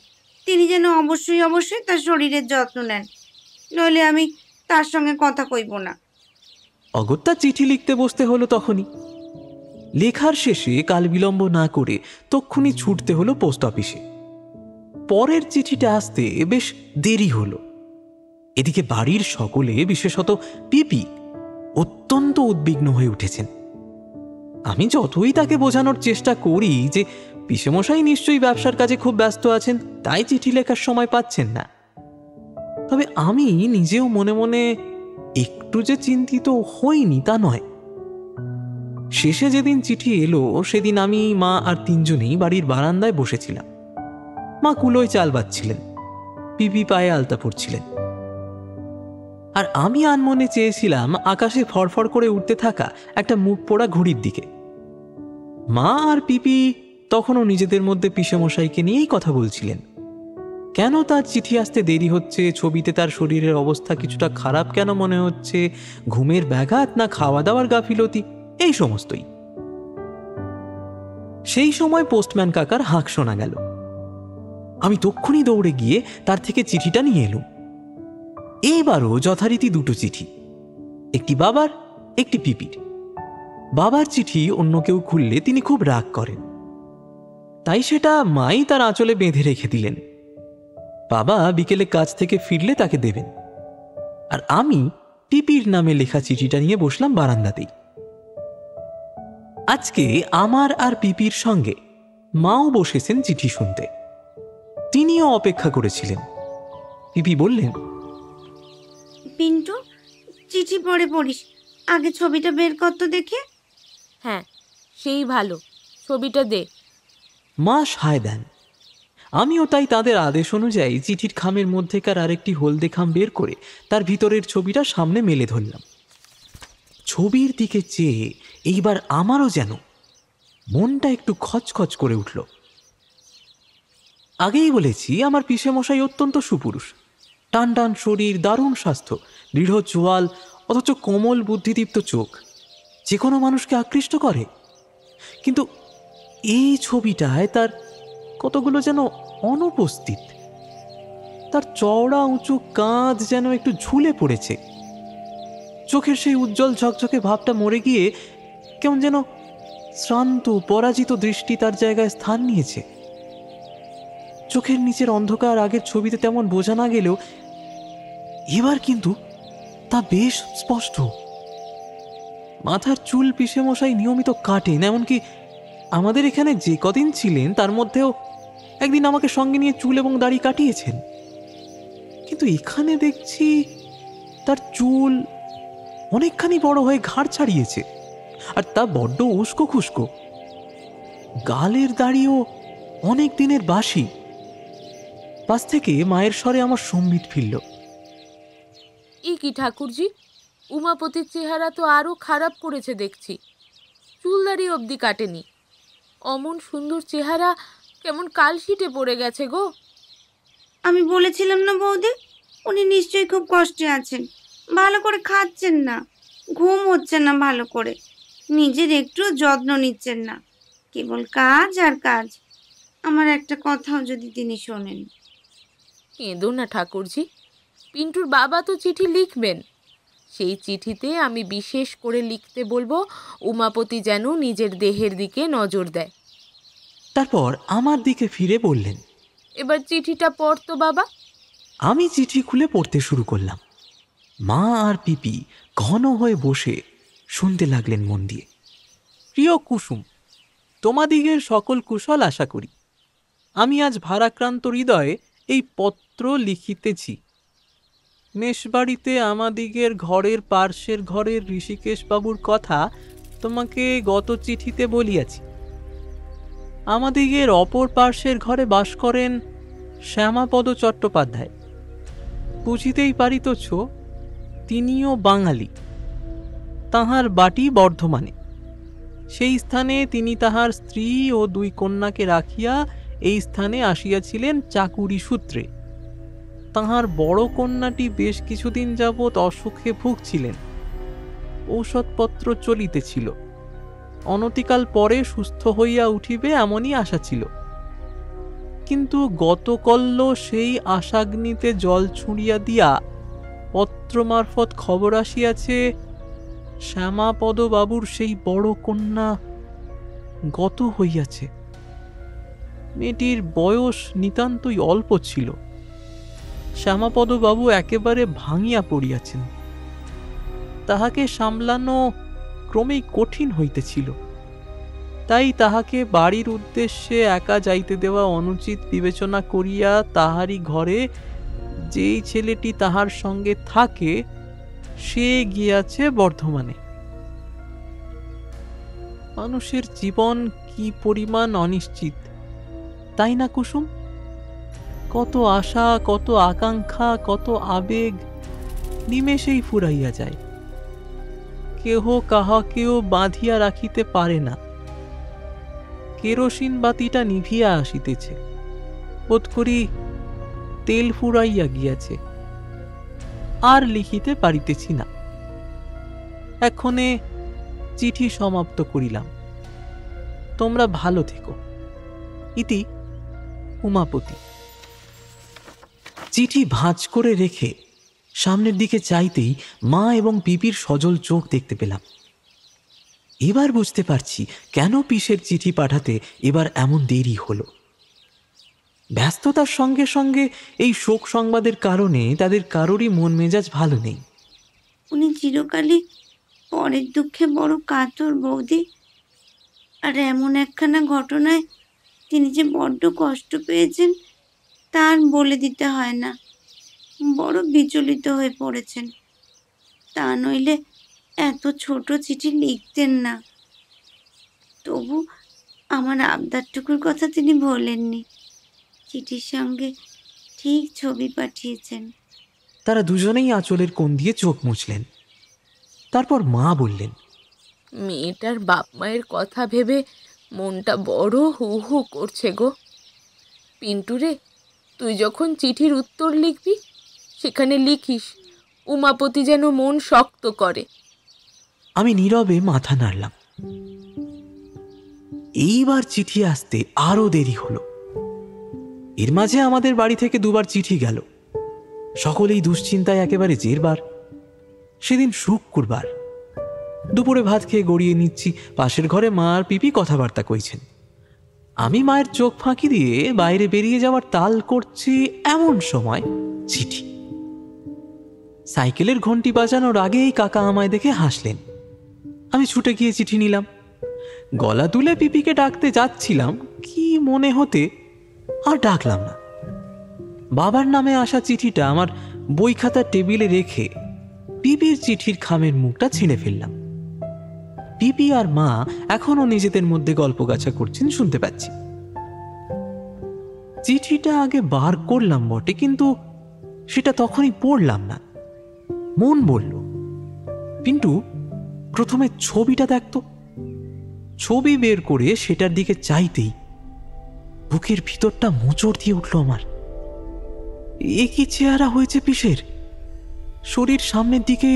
তিনি যেন অবশ্যই তার শরীরের যত্ন নেন, নইলে আমি তার সঙ্গে কথা কইব না। অগত্যা চিঠি লিখতে বসতে হলো তখনই। লেখার শেষে কাল বিলম্ব না করে তক্ষুনি ছুটতে হলো পোস্ট অফিসে। পরের চিঠিটা আসতে বেশ দেরি হলো। এদিকে বাড়ির সকলে, বিশেষত পিপি, অত্যন্ত উদ্বিগ্ন হয়ে উঠেছেন। আমি যতই তাকে বোঝানোর চেষ্টা করি যে পিসেমশাই নিশ্চয়ই ব্যবসার কাজে খুব ব্যস্ত আছেন, তাই চিঠি লেখার সময় পাচ্ছেন না, তবে আমি নিজেও মনে মনে একটু যে চিন্তিত হইনি তা নয়। শেষে যেদিন চিঠি এলো সেদিন আমি, মা আর তিনজনেই বাড়ির বারান্দায় বসেছিলাম। মা কুলোয় চাল বাচ্ছিলেন, পিপি পায়ে আলতা পড়ছিলেন, আর আমি আনমনে চেয়েছিলাম আকাশে ফড়ফড় করে উঠতে থাকা একটা মুখ পোড়া ঘুড়ির দিকে। মা আর পিপি তখনও নিজেদের মধ্যে পিসেমশাইকে নিয়েই কথা বলছিলেন। কেন তার চিঠি আসতে দেরি হচ্ছে, ছবিতে তার শরীরের অবস্থা কিছুটা খারাপ কেন মনে হচ্ছে, ঘুমের ব্যাঘাত না খাওয়া দাওয়ার গাফিলতি, এই সমস্তই। সেই সময় পোস্টম্যান কাকার হাঁক শোনা গেল। আমি তক্ষুনি দৌড়ে গিয়ে তার থেকে চিঠিটা নিয়ে এলুম। এইবারও যথারীতি দুটো চিঠি, একটি বাবার, একটি পিপির। বাবার চিঠি অন্য কেউ খুললে তিনি খুব রাগ করেন, তাই সেটা মাই তার আঁচলে বেঁধে রেখে দিলেন। বাবা বিকেলে কাজ থেকে ফিরলে তাকে দেবেন, আর আমি পিপির নামে লেখা চিঠিটা নিয়ে বসলাম বারান্দাতেই। আজকে আমার আর পিপির সঙ্গে মাও বসেছেন চিঠি শুনতে। তিনিও অপেক্ষা করেছিলেন। পিপি বললেন, পিন্টু, চিঠি পড়ে পড়িস, আগে ছবিটা বের কর তো দেখে। হ্যাঁ, সেই ভালো, ছবিটা দে। মা সায় দেন। আমিও তাই তাদের আদেশ অনুযায়ী চিঠির খামের মধ্যেকার আরেকটি হলদে খাম বের করে তার ভিতরের ছবিটা সামনে মেলে ধরলাম। ছবির দিকে চেয়ে এইবার আমারও যেন মনটা একটু খচখচ করে উঠল। আগেই বলেছি, আমার পিসেমশাই অত্যন্ত সুপুরুষ, টান টান শরীর, দারুণ স্বাস্থ্য, দৃঢ় চোয়াল, অথচ কোমল বুদ্ধিদীপ্ত চোখ, যে কোনো মানুষকে আকৃষ্ট করে। কিন্তু এই ছবিটায় তার কতগুলো যেন অনুপস্থিত। তার চওড়া উঁচু কাঁধ যেন একটু ঝুলে পড়েছে, চোখের সেই উজ্জ্বল ঝকঝকে ভাবটা মরে গিয়ে কেমন যেন শ্রান্ত পরাজিত দৃষ্টি তার জায়গায় স্থান নিয়েছে। চোখের নিচের অন্ধকার আগের ছবিতে তেমন বোঝা না গেলেও এবার কিন্তু তা বেশ স্পষ্ট। মাথার চুল পিসেমশাই নিয়মিত কাটেন, এমনকি আমাদের এখানে যে কদিন ছিলেন তার মধ্যেও একদিন আমাকে সঙ্গে নিয়ে চুল এবং দাড়ি কাটিয়েছেন। কিন্তু এখানে দেখছি তার চুল অনেকখানি বড় হয়ে ঘাড় ছাড়িয়েছে, আর তা বড্ড উস্কো খুস্কো। গালের দাড়িও অনেক দিনের বাসি। পাশ থেকে মায়ের স্বরে আমার সম্বিত ফিরল, কি ঠাকুরজি, উমাপতির চেহারা তো আরো খারাপ করেছে দেখছি, চুলদারি অবধি কাটেনি। অমন সুন্দর চেহারা কেমন কালশিটে পড়ে গেছে গো। আমি বলেছিলাম না বৌদি, উনি নিশ্চয়ই খুব কষ্টে আছেন, ভালো করে খাচ্ছেন না, ঘুম হচ্ছে না ভালো করে, নিজের একটু যত্ন নিচ্ছেন না, কেবল কাজ আর কাজ। আমার একটা কথাও যদি তিনি শোনেন। কেঁদো না ঠাকুরজি, পিন্টুর বাবা তো চিঠি লিখবেন, সেই চিঠিতে আমি বিশেষ করে লিখতে বলবো উমাপতি যেন নিজের দেহের দিকে নজর দেয়। তারপর আমার দিকে ফিরে বললেন, এবার চিঠিটা পড় তো বাবা। আমি চিঠি খুলে পড়তে শুরু করলাম। মা আর পিপি ঘন হয়ে বসে শুনতে লাগলেন মন দিয়ে। প্রিয় কুসুম, তোমাদিগের সকল কুশল আশা করি। আমি আজ ভারাক্রান্ত হৃদয়ে এই পত্র লিখিতেছি। মেষবাড়িতে আমাদিগের ঘরের পার্শ্বের ঘরের ঋষিকেশবাবুর কথা তোমাকে গত চিঠিতে বলিয়াছি। আমাদিগের অপর পার্শ্বের ঘরে বাস করেন শ্যামাপদ চট্টোপাধ্যায়। বুঝিতেই পারিতছ তিনিও বাঙালি। তাহার বাটি বর্ধমানে। সেই স্থানে তিনি তাহার স্ত্রী ও 2 কন্যাকে রাখিয়া এই স্থানে আসিয়াছিলেন চাকুরি সূত্রে। তাহার বড় কন্যাটি বেশ কিছুদিন যাবৎ অসুখে ভুগছিলেন। ঔষধপত্র চলিতেছিল। অনতিকাল পরে সুস্থ হইয়া উঠিবে এমনই আশা ছিল। কিন্তু গতকল্য সেই আশাগ্নিতে জল ছুঁড়িয়া দিয়া পত্র মারফত খবর আসিয়াছে শ্যামাপদ বাবুর সেই বড় কন্যা গত হইয়াছে। মেয়েটির বয়স নিতান্তই অল্প ছিল। শ্যামাপদ বাবু একেবারে ভাঙিয়া পড়িয়াছেন। তাহাকে সামলানো ক্রমেই কঠিন হইতেছিল। তাই তাহাকে বাড়ির উদ্দেশ্যে একা যাইতে দেওয়া অনুচিত বিবেচনা করিয়া তাহারই ঘরে যেই ছেলেটি তাহার সঙ্গে থাকে সে গিয়াছে বর্ধমানে। মানুষের জীবন কি পরিমাণ অনিশ্চিত, তাই না কুসুম? কত আশা, কত আকাঙ্ক্ষা, কত আবেগ নিমেষেই ফুরাইয়া যায়। কেহ কাহাকেও বাঁধিয়া রাখিতে পারে না। কেরোসিন বাতিটা নিভিয়া আসিতেছে, বোধ করি তেল ফুরাইয়া গিয়াছে। আর লিখিতে পারিতেছি না। এক্ষণে চিঠি সমাপ্ত করিলাম। তোমরা ভালো থেকো। ইতি উমাপতি। চিঠি ভাঁজ করে রেখে সামনের দিকে চাইতেই মা এবং পিপির সজল চোখ দেখতে পেলাম। এবার বুঝতে পারছি কেন পিসের চিঠি পাঠাতে এবার এমন দেরি হলো। ব্যস্ততার সঙ্গে সঙ্গে এই শোক সংবাদের কারণে তাদের কারোরই মন মেজাজ ভালো নেই। উনি চিরকালই পরের দুঃখে বড় কাতর বৌদি। আর এমন একখানা ঘটনায় তিনি যে বড্ড কষ্ট পেয়েছেন তার বলে দিতে হয় না। বড় বিচলিত হয়ে পড়েছেন। তা নইলে এত ছোট চিঠি লিখতেন না। তবু আমার আবদারটুকুর কথা তিনি বলেননি। চিঠির সঙ্গে ঠিক ছবি পাঠিয়েছেন। তারা দুজনেই আঁচলের কোণ দিয়ে চোখ মুছলেন। তারপর মা বললেন, মেয়েটার বাপ মায়ের কথা ভেবে মনটা বড় হু হু করছে গো। পিন্টুরে, তুই যখন চিঠির উত্তর লিখবি সেখানে লিখিস উমাপতি যেন মন শক্ত করে। আমি নীরবে মাথা নাড়লাম। এইবার চিঠি আসতে আরো দেরি হলো। এর মাঝে আমাদের বাড়ি থেকে 2 বার চিঠি গেল। সকলেই দুশ্চিন্তায় একেবারে জেরবার। সেদিন শুক্রবার। দুপুরে ভাত খেয়ে গড়িয়ে নিচ্ছি। পাশের ঘরে মা আর পিপি কথাবার্তা কইছেন। আমি মায়ের চোখ ফাঁকি দিয়ে বাইরে বেরিয়ে যাওয়ার তাল করছি, এমন সময় চিঠি। সাইকেলের ঘন্টি বাজানোর আগেই কাকা আমায় দেখে হাসলেন। আমি ছুটে গিয়ে চিঠি নিলাম। গলা তুলে পিপিকে ডাকতে যাচ্ছিলাম, কি মনে হতে আর ডাকলাম না। বাবার নামে আসা চিঠিটা আমার বই খাতার টেবিলে রেখে পিপির চিঠির খামের মুখটা ছিঁড়ে ফেললাম। পিপি আর মা এখনো নিজেদের মধ্যে গল্পগাছা করছেন, শুনতে পাচ্ছি। চিঠিটা আগে বার করলাম বটে, কিন্তু সেটা তখনই পড়লাম না। মন বলল, পিন্টু প্রথমে ছবিটা দেখতো। ছবি বের করে সেটার দিকে চাইতেই বুকের ভিতরটা মোচড় দিয়ে উঠল আমার। এ কি চেহারা হয়েছে পিসের! শরীর সামনের দিকে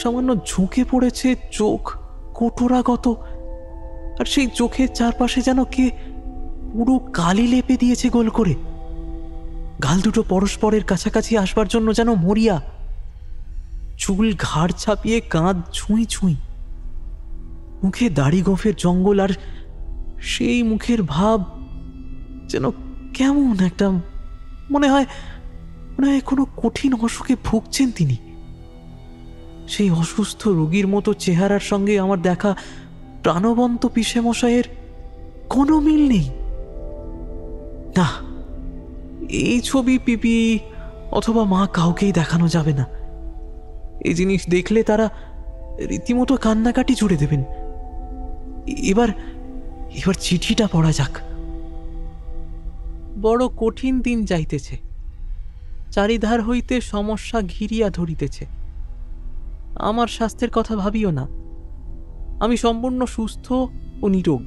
সামান্য ঝুঁকে পড়েছে, চোখ কোটরাগত, আর সেই চোখের চারপাশে যেন কে পুরো কালি লেপে দিয়েছে গোল করে। গাল দুটো পরস্পরের কাছাকাছি আসবার জন্য যেন মরিয়া। চুল ঘাড় ছাপিয়ে কাঁধ ছুঁই ছুঁই। মুখে দাড়ি গোঁফের জঙ্গল, আর সেই মুখের ভাব যেন কেমন একটা, মনে হয় কোনো কঠিন অসুখে ভুগছেন তিনি। সেই অসুস্থ রোগীর মতো চেহারার সঙ্গে আমার দেখা প্রাণবন্ত পিসেমশাইয়ের কোনো মিল নেই। না, এই ছবি পিপি অথবা মা কাউকেই দেখানো যাবে না। এই জিনিস দেখলে তারা রীতিমতো কান্নাকাটি জুড়ে দেবেন। এবার চিঠিটা পড়া যাক। বড় কঠিন দিন যাইতেছে, চারিধার হইতে সমস্যা ঘিরিয়া ধরিতেছে। আমার স্বাস্থ্যের কথা ভাবিও না, আমি সম্পূর্ণ সুস্থ ও নিরোগ।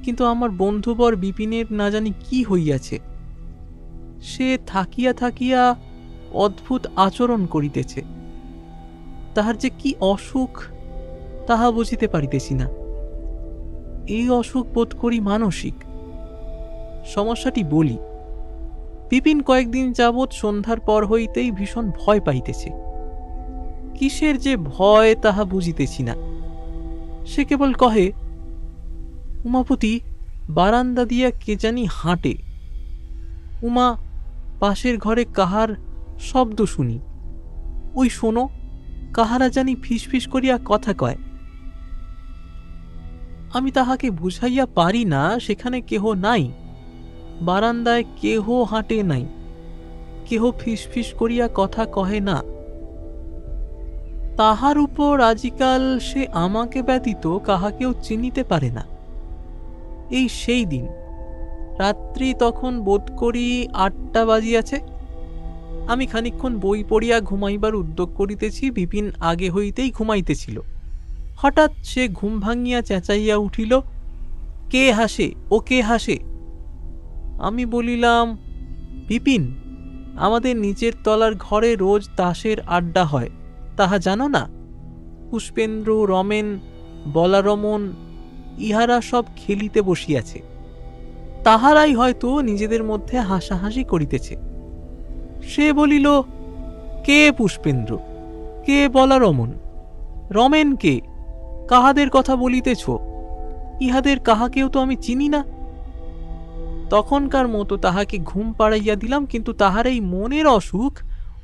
কিন্তু আমার বন্ধুবর বিপিনের না জানি কি হইয়াছে। সে থাকিয়া থাকিয়া অদ্ভুত আচরণ করিতেছে। তাহার যে কি অসুখ তাহা বুঝিতে পারিতেছি না। এই অসুখ বোধ করি মানসিক। সমস্যাটি বলি, বিপিন কয়েকদিন যাবৎ সন্ধ্যার পর হইতেই ভীষণ ভয় পাইতেছে। কিসের যে ভয় তাহা বুঝিতেছি না। সে কেবল কহে, উমাপতি বারান্দা দিয়া কে জানি হাঁটে। উমা, পাশের ঘরে কাহার শব্দ শুনি। ওই শোনো, কাহারা জানি ফিসফিস করিয়া কথা কয়। আমি তাহাকে বুঝাইয়া পারি না সেখানে কেহ নাই, বারান্দায় কেহ হাঁটে নাই, কেহ ফিসফিস করিয়া কথা কহে না। তাহার উপর আজিকাল সে আমাকে ব্যতীত কাহাকেও চিনিতে পারে না। এই সেই দিন রাত্রি তখন বোধ করি 8টা বাজিয়াছে। আমি খানিকক্ষণ বই পড়িয়া ঘুমাইবার উদ্যোগ করিতেছি, বিপিন আগে হইতেই ঘুমাইতেছিল। হঠাৎ সে ঘুম ভাঙিয়া চেঁচাইয়া উঠিল, কে হাসে, ও কে হাসে? আমি বলিলাম, বিপিন, আমাদের নিচের তলার ঘরে রোজ তাসের আড্ডা হয়, তাহা জানো না? পুষ্পেন্দ্র, রমেন, বলারমন ইহারা সব খেলিতে বসিয়াছে। তাহারাই হয়তো নিজেদের মধ্যে হাসাহাসি করিতেছে। সে বলিল, কে পুষ্পেন্দ্র, কে বলারমন, রমেন কে? কাহাদের কথা বলিতেছ? ইহাদের কাহাকেও তো আমি চিনি না। তখনকার মতো তাহাকে ঘুম পাড়াইয়া দিলাম, কিন্তু তাহার এই মনের অসুখ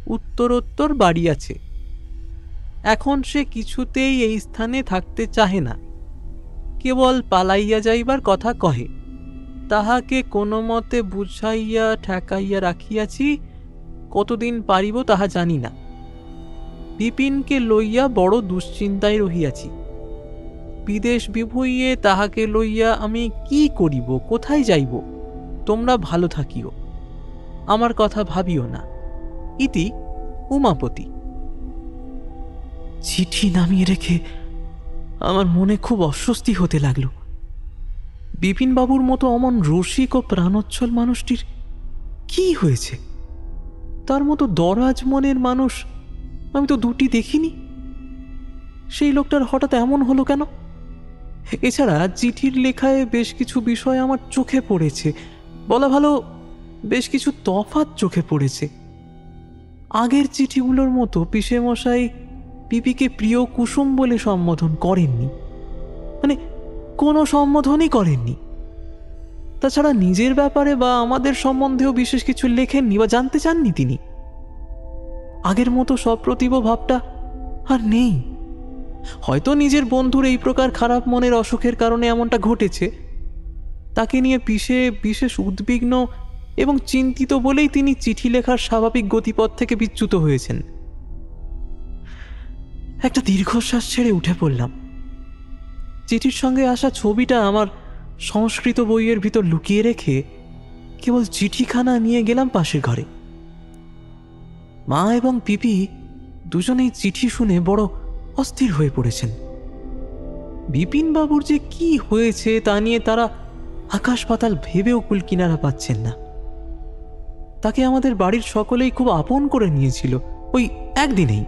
উত্তরোত্তর বাড়িয়াছে। এখন সে কিছুতেই এই স্থানে থাকতে চাহে না, কেবল পালাইয়া যাইবার কথা কহে। তাহাকে কোনো মতে বুঝাইয়া ঠেকাইয়া রাখিয়াছি, কতদিন পারিব তাহা জানি না। বিপিনকে লইয়া বড় দুশ্চিন্তায় রহিয়াছি। বিদেশ বিভুইয়ে তাহাকে লইয়া আমি কি করিব, কোথায় যাইব? তোমরা ভালো থাকিও, আমার কথা ভাবিও না। ইতি উমাপতি। চিঠি নামিয়ে রেখে আমার মনে খুব অস্বস্তি হতে লাগল। বিপিনবাবুর মতো অমন রসিক ও প্রাণোচ্ছল মানুষটির কি হয়েছে? তার মতো দরাজ মনের মানুষ আমি তো দুটি দেখিনি। সেই লোকটার হঠাৎ এমন হলো কেন? এছাড়া চিঠির লেখায় বেশ কিছু বিষয় আমার চোখে পড়েছে, বলা ভালো বেশ কিছু তফাৎ চোখে পড়েছে। আগের চিঠিগুলোর মতো পিসেমশাই পিপিকে প্রিয় কুসুম বলে সম্বোধন করেননি, মানে কোনো সম্বোধনই করেননি। তাছাড়া নিজের ব্যাপারে বা আমাদের সম্বন্ধেও বিশেষ কিছু লেখেননি বা জানতে চাননি তিনি। আগের মতো সপ্রতিভ ভাবটা আর নেই। হয়তো নিজের বন্ধুর এই প্রকার খারাপ মনের অসুখের কারণে এমনটা ঘটেছে। তাকে নিয়ে পিসে বিশেষ উদ্বিগ্ন এবং চিন্তিত বলেই তিনি চিঠি লেখার স্বাভাবিক গতিপথ থেকে বিচ্যুত হয়েছেন। একটা দীর্ঘশ্বাস ছেড়ে উঠে পড়লাম। চিঠির সঙ্গে আসা ছবিটা আমার সংস্কৃত বইয়ের ভিতর লুকিয়ে রেখে কেবল চিঠিখানা নিয়ে গেলাম পাশের ঘরে। মা এবং পিপি দুজনেই চিঠি শুনে বড় অস্থির হয়ে পড়েছেন। বিপিনবাবুর যে কি হয়েছে তা নিয়ে তারা আকাশ পাতাল ভেবেও কুল কিনারা পাচ্ছেন না। তাকে আমাদের বাড়ির সকলেই খুব আপন করে নিয়েছিল ওই একদিনেই।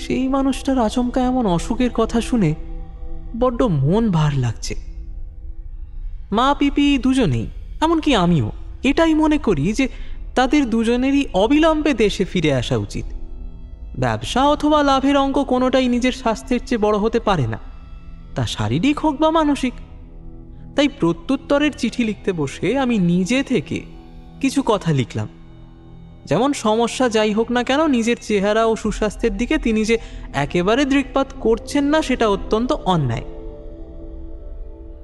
সেই মানুষটার আচমকা এমন অসুখের কথা শুনে বড্ড মন ভার লাগছে। মা পিপি দুজনেই, এমনকি আমিও এটাই মনে করি যে তাদের দুজনেরই অবিলম্বে দেশে ফিরে আসা উচিত। ব্যবসা অথবা লাভের অঙ্ক কোনোটাই নিজের স্বাস্থ্যের চেয়ে বড় হতে পারে না, তা শারীরিক হোক বা মানসিক। তাই প্রত্যুত্তরের চিঠি লিখতে বসে আমি নিজে থেকে কিছু কথা লিখলাম, যেমন সমস্যা যাই হোক না কেন, নিজের চেহারা ও সুস্বাস্থ্যের দিকে তিনি যে একেবারে দৃকপাত করছেন না সেটা অত্যন্ত অন্যায়।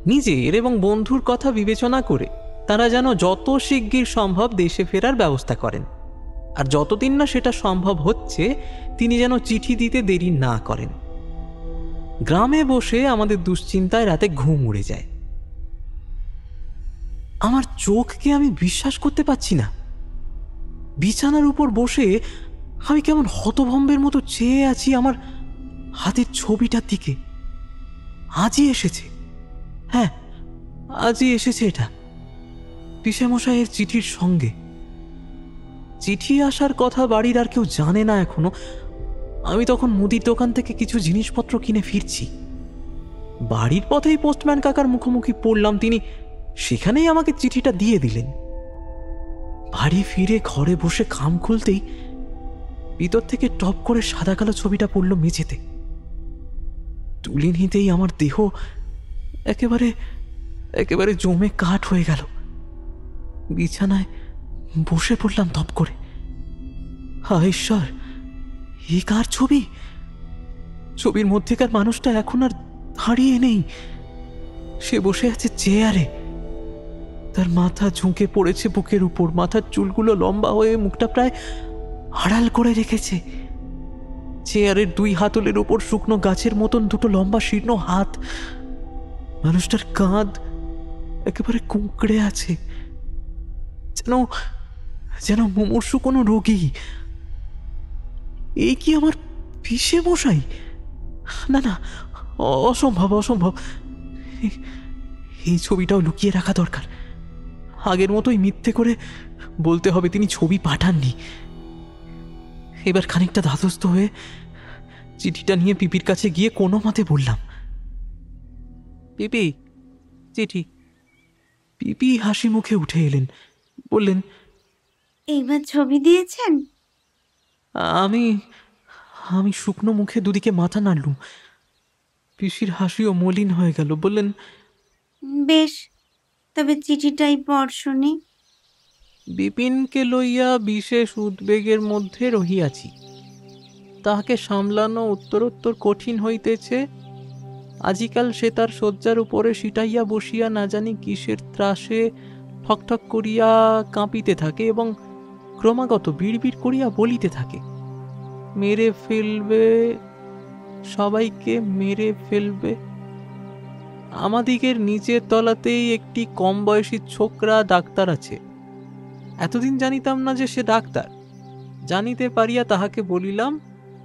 নিজের এবং বন্ধুর কথা বিবেচনা করে তারা যেন যত শিগগির সম্ভব দেশে ফেরার ব্যবস্থা করেন, আর যতদিন না সেটা সম্ভব হচ্ছে তিনি যেন চিঠি দিতে দেরি না করেন। গ্রামে বসে আমাদের দুশ্চিন্তায় রাতে ঘুম উড়ে যায়। আমার চোখকে আমি বিশ্বাস করতে পারছি না। বিছানার উপর বসে আমি কেমন হতভম্বের মতো চেয়ে আছি আমার হাতের ছবিটার দিকে। আজই এসেছে, হ্যাঁ আজই এসেছে এটা, পিসেমশাইয়ের চিঠির সঙ্গে। চিঠি আসার কথা বাড়ির আর কেউ জানে না এখনো। আমি তখন মুদির দোকান থেকে কিছু জিনিসপত্র কিনে ফিরছি। বাড়ির পথেই পোস্টম্যান কাকার মুখোমুখি পড়লাম। তিনি সেখানেই আমাকে চিঠিটা দিয়ে দিলেন। বাড়ি ফিরে ঘরে বসে খাম খুলতেই ভিতর থেকে টপ করে সাদা কালো ছবিটা পড়ল মেঝেতে। তুলে নিতেই আমার দেহ একেবারে একেবারে জমে কাঠ হয়ে গেল। বিছানায় বসে পড়লাম ধপ করে। হায় ঈশ্বর, এ কার ছবি? ছবির মধ্যেকার মানুষটা এখন আর দাঁড়িয়ে নেই, সে বসে আছে চেয়ারে। তার মাথা ঝুঁকে পড়েছে বুকের উপর, মাথার চুলগুলো লম্বা হয়ে মুখটা প্রায় আড়াল করে রেখেছে। চেয়ারের দুই হাতলের উপর শুকনো গাছের মতন দুটো লম্বা শীর্ণ হাত। মানুষটার কাঁধ একেবারে কুঁকড়ে আছে, যেন যেন মুমূর্ষু কোনো রোগী। এই কি আমার পিসেমশাই? না না, অসম্ভব অসম্ভব। এই ছবিটাও লুকিয়ে রাখা দরকার। আগের মতোই মিথ্যে করে বলতে হবে তিনি ছবি পাঠাননি। এবার খানিকটা ধাতস্থ হয়ে চিঠিটা নিয়ে পিপির কাছে গিয়ে কোনো মতে বললাম, পিপি চিঠি। পিপি হাসি মুখে উঠে এলেন, বললেন, এইবার ছবি দিয়েছেন? আমি আমি শুকনো মুখে দুদিকে মাথা নাড়লুম। পিসির হাসিও মলিন হয়ে গেল। বললেন, বেশ, তবে চিঠিটাই পড় শুনি। বিপিনকে লইয়া বিশেষ উদ্বেগের মধ্যে রহিয়াছি। তাহাকে সামলানো উত্তরোত্তর কঠিন হইতেছে। আজিকাল সে তার শয্যার উপরে সিটাইয়া বসিয়া না জানি কিসের ত্রাসে ঠকঠক করিয়া কাঁপিতে থাকে এবং ক্রমাগত বিড়বিড় করিয়া বলিতে থাকে, মেরে ফেলবে, সবাইকে মেরে ফেলবে। আমাদিগের নিচের তলাতেই একটি কম বয়সী ছোকরা ডাক্তার আছে। এতদিন জানিতাম না যে সে ডাক্তার। জানিতে পারিয়া তাহাকে বলিলাম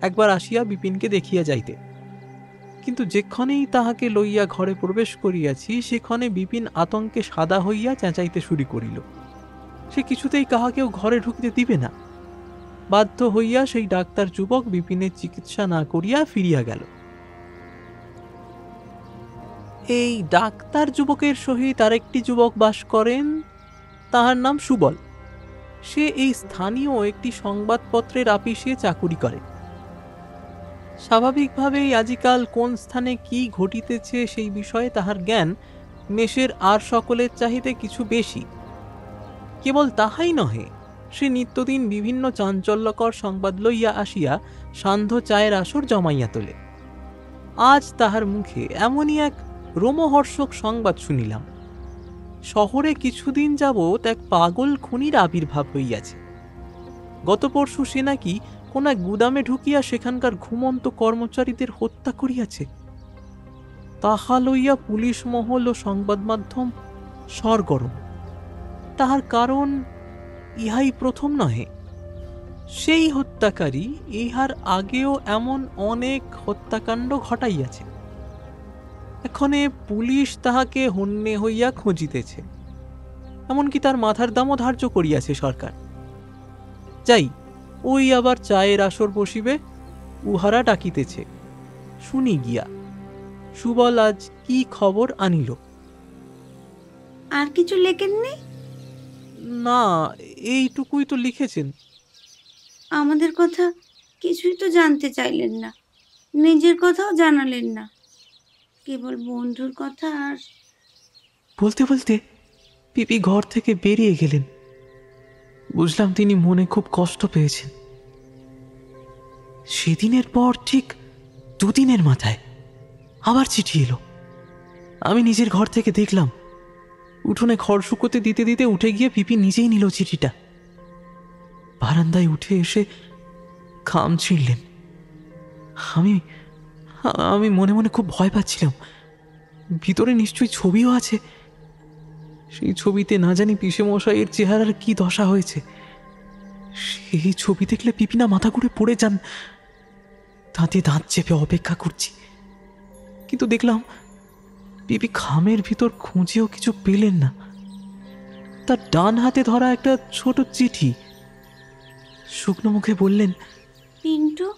একবার আসিয়া বিপিনকে দেখিয়া যাইতে। কিন্তু যেক্ষণেই তাহাকে লইয়া ঘরে প্রবেশ করিয়াছি সেক্ষণে বিপিন আতঙ্কে সাদা হইয়া চেঁচাইতে শুরু করিল। সে কিছুতেই কাহাকেও ঘরে ঢুকিতে দিবে না। বাধ্য হইয়া সেই ডাক্তার যুবক বিপিনের চিকিৎসা না করিয়া ফিরিয়া গেল। এই ডাক্তার যুবকের সহিত আরেকটি যুবক বাস করেন, তাহার নাম সুবল। সে এই স্থানীয় একটি সংবাদপত্রের আপিসে চাকুরি করে। স্বাভাবিকভাবেই আজকাল কোন স্থানে কি ঘটিতেছে সেই বিষয়ে তাহার জ্ঞান মেষের আর সকলের চাহিতে কিছু বেশি। কেবল তাহাই নহে, সে নিত্যদিন বিভিন্ন চাঞ্চল্যকর সংবাদ লইয়া আসিয়া সান্ধ্য চায়ের আসর জমাইয়া তোলে। আজ তাহার মুখে এমনই এক রোমহর্ষক সংবাদ শুনিলাম। শহরে কিছুদিন যাবৎ এক পাগল খুনির আবির্ভাব হইয়াছে। গত পরশু সে নাকি কোন এক গুদামে ঢুকিয়া সেখানকার ঘুমন্ত কর্মচারীদের হত্যা করিয়াছে। তাহা লইয়া পুলিশ মহল ও সংবাদ মাধ্যম সরগরম। তাহার কারণ ইহাই প্রথম নহে। সেই হত্যাকারী ইহার আগেও এমন অনেক হত্যাকাণ্ড ঘটাইয়াছে। এখনে পুলিশ তাহাকে হন্যে হইয়া খুঁজিতেছে। এমনকি তার মাথার দামও ধার্য করিয়াছে সরকার। যাই, ওই আবার চায়ের আসর বসিবে, উহারা ডাকিতেছে। শুনি গিয়া সুবল আজ কি খবর আনিল। আর কিছু লেখেননি? না, এইটুকুই তো লিখেছেন। আমাদের কথা কিছুই তো জানতে চাইলেন না, নিজের কথাও জানালেন না, কেবল বন্ধুর কথা। আর বলতে বলতে পিপি ঘর থেকে বেরিয়ে গেলেন। বুঝলাম তিনি মনে খুব কষ্ট পেয়েছেন। সেদিনের পর ঠিক 2 দিনের মাথায় আবার চিঠি এলো। আমি নিজের ঘর থেকে দেখলাম, উঠোনে খড় শুকোতে দিতে দিতে উঠে গিয়ে পিপি নিজেই নিল চিঠিটা। বারান্দায় উঠে এসে খাম ছিঁড়লেন। আমি আমি মনে মনে খুব ভয় পাচ্ছিলাম। ভিতরে নিশ্চয়ই ছবিও আছে। সেই ছবিতে না জানি পিসেমশাইয়ের চেহারার কি দশা হয়েছে। সেই ছবি দেখলে পিপিনা মাথা ঘুরে পড়ে যান। দাঁতে দাঁত চেপে অপেক্ষা করছি, কিন্তু দেখলাম পিপি খামের ভিতর খুঁজেও কিছু পেলেন না। তার ডান হাতে ধরা একটা ছোট চিঠি। শুকনো মুখে বললেন, পিন্টু,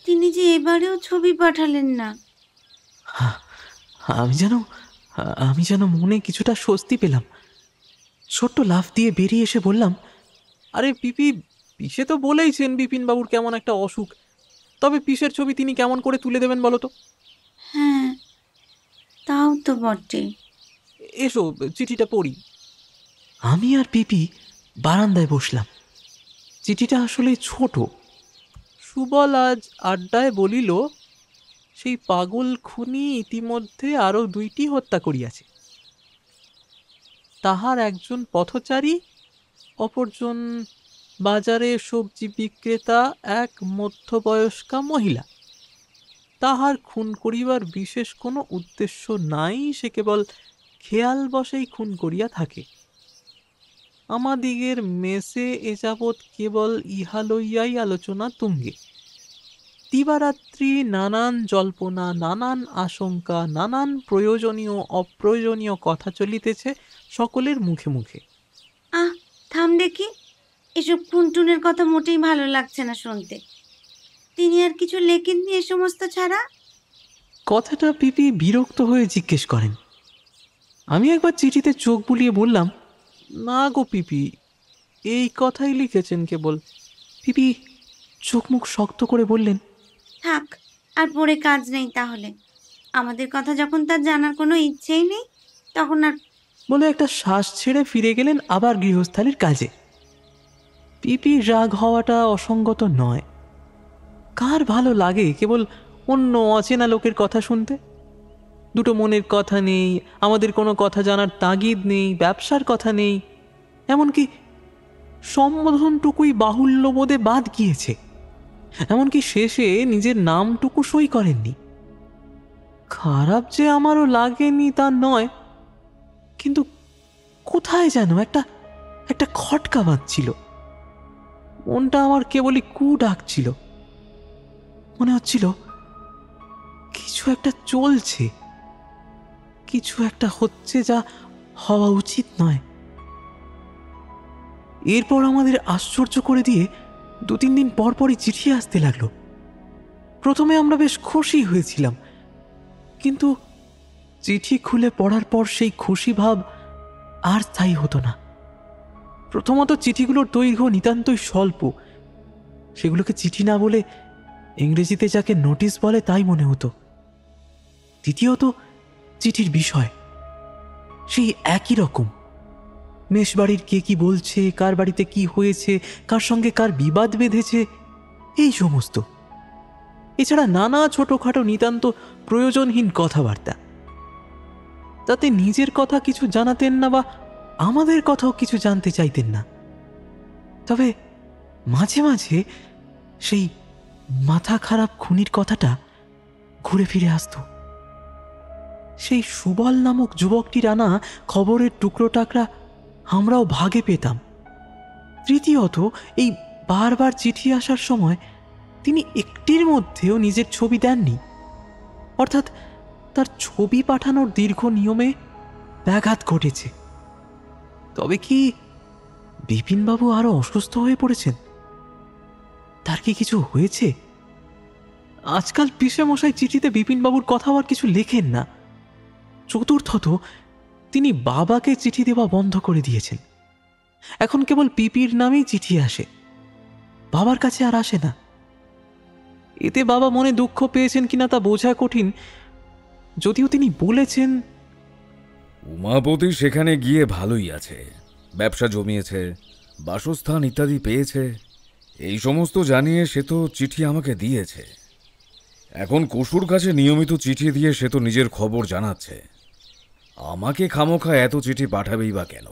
তিনি যে এবারেও ছবি পাঠালেন না। আমি যেন মনে কিছুটা স্বস্তি পেলাম। ছোট্ট লাফ দিয়ে বেরিয়ে এসে বললাম, আরে পিসে তো বলেইছেন বিপিনবাবুর কেমন একটা অসুখ, তবে পিসের ছবি তিনি কেমন করে তুলে দেবেন বলো তো? হ্যাঁ, তাও তো বটে। এসো চিঠিটা পড়ি। আমি আর পিপি বারান্দায় বসলাম। চিঠিটা আসলে ছোট। সুবল আজ আড্ডায় বলিল, সেই পাগল খুনি ইতিমধ্যে আরো 2টি হত্যা করিয়াছে। তাহার একজন পথচারী, অপরজন বাজারে সবজি বিক্রেতা, এক মধ্যবয়স্কা মহিলা। তাহার খুন করিবার বিশেষ কোনো উদ্দেশ্য নাই, সে কেবল খেয়াল বশেই খুন করিয়া থাকে। আমাদিগের মেসে এ যাবৎ কেবল ইহা লইয়াই আলোচনা তুঙ্গে। দিবারাত্রি নানান জল্পনা, নানান আশঙ্কা, নানান প্রয়োজনীয় অপ্রয়োজনীয় কথা চলিতেছে সকলের মুখে মুখে। থাম দেখি, এসব খুনটুনের কথা মোটেই ভালো লাগছে না শুনতে। তিনি আর কিছু লেখেননি এ সমস্ত ছাড়া? কথাটা পিপি বিরক্ত হয়ে জিজ্ঞেস করেন। আমি একবার চিঠিতে চোখ বুলিয়ে বললাম, না গো পিপি, এই কথাই লিখেছেন কেবল। পিপি চোখ মুখ শক্ত করে বললেন, থাক, আর পড়ে কাজ নেই তাহলে। আমাদের কথা যখন তার জানার কোনো ইচ্ছেই নেই, তখন আর। বলে একটা শ্বাস ছেড়ে ফিরে গেলেন আবার গৃহস্থালির কাজে। পিপি রাগ হওয়াটা অসঙ্গত নয়। কার ভালো লাগে কেবল অন্য অচেনা লোকের কথা শুনতে? দুটো মনের কথা নেই, আমাদের কোনো কথা জানার তাগিদ নেই, ব্যবসার কথা নেই, এমনকি সম্বোধনটুকুই বাহুল্যবোধে বাদ গিয়েছে। এমনকি শেষে নিজের নামটুকু সই করেননি। খারাপ যে আমারও লাগেনি তা নয়, কিন্তু কোথায় যেন একটা খটকা বাঁধছিল। মনটা আমার কেবলই কু ডাকছিল। মনে হচ্ছিল কিছু একটা চলছে, কিছু একটা হচ্ছে যা হওয়া উচিত নয়। এরপর আমাদের আশ্চর্য করে দিয়ে 2-3 দিন পর পরই চিঠি আসতে লাগলো। প্রথমে আমরা বেশ খুশি হয়েছিলাম, কিন্তু চিঠি খুলে পড়ার পর সেই খুশি ভাব আর স্থায়ী হতো না। প্রথমত চিঠিগুলোর দৈর্ঘ্য নিতান্তই স্বল্প। সেগুলোকে চিঠি না বলে ইংরেজিতে যাকে নোটিশ বলে তাই মনে হতো। দ্বিতীয়ত চিঠির বিষয় সেই একই রকম। মেষবাড়ির কে কি বলছে, কার বাড়িতে কি হয়েছে, কার সঙ্গে কার বিবাদ বেঁধেছে, এই সমস্ত। এছাড়া নানা ছোটখাটো নিতান্ত প্রয়োজনহীন কথাবার্তা। তাতে নিজের কথা কিছু জানাতেন না, বা আমাদের কথাও কিছু জানতে চাইতেন না। তবে মাঝে মাঝে সেই মাথা খারাপ খুনির কথাটা ঘুরে ফিরে আসতো। সেই সুবল নামক যুবকটির আনা খবরের টুকরো টাকরা আমরাও ভাগে পেতাম। তৃতীয়ত এই বারবার চিঠি আসার সময় তিনি একটির মধ্যেও নিজের ছবি দেননি, অর্থাৎ তার ছবি পাঠানোর দীর্ঘ নিয়মে ব্যাঘাত ঘটেছে। তবে কি বিপিনবাবু আরো অসুস্থ হয়ে পড়েছেন? তার কি কিছু হয়েছে? আজকাল পিসেমশাই চিঠিতে বিপিনবাবুর কথা আর কিছু লেখেন না। চতুর্থত তিনি বাবাকে চিঠি দেওয়া বন্ধ করে দিয়েছেন। এখন কেবল পিপির নামেই চিঠি আসে, বাবার কাছে আর আসে না। এতে বাবা মনে দুঃখ পেয়েছেন কিনা তা বোঝা কঠিন, যদিও তিনি বলেছেন উমাপতি সেখানে গিয়ে ভালোই আছে, ব্যবসা জমিয়েছে, বাসস্থান ইত্যাদি পেয়েছে, এই সমস্ত জানিয়ে সে তো চিঠি আমাকে দিয়েছে। এখন কসুর কাছে নিয়মিত চিঠি দিয়ে সে তো নিজের খবর জানাচ্ছে। আমাকে খামোখা এত চিঠি পাঠাবেই বা কেন?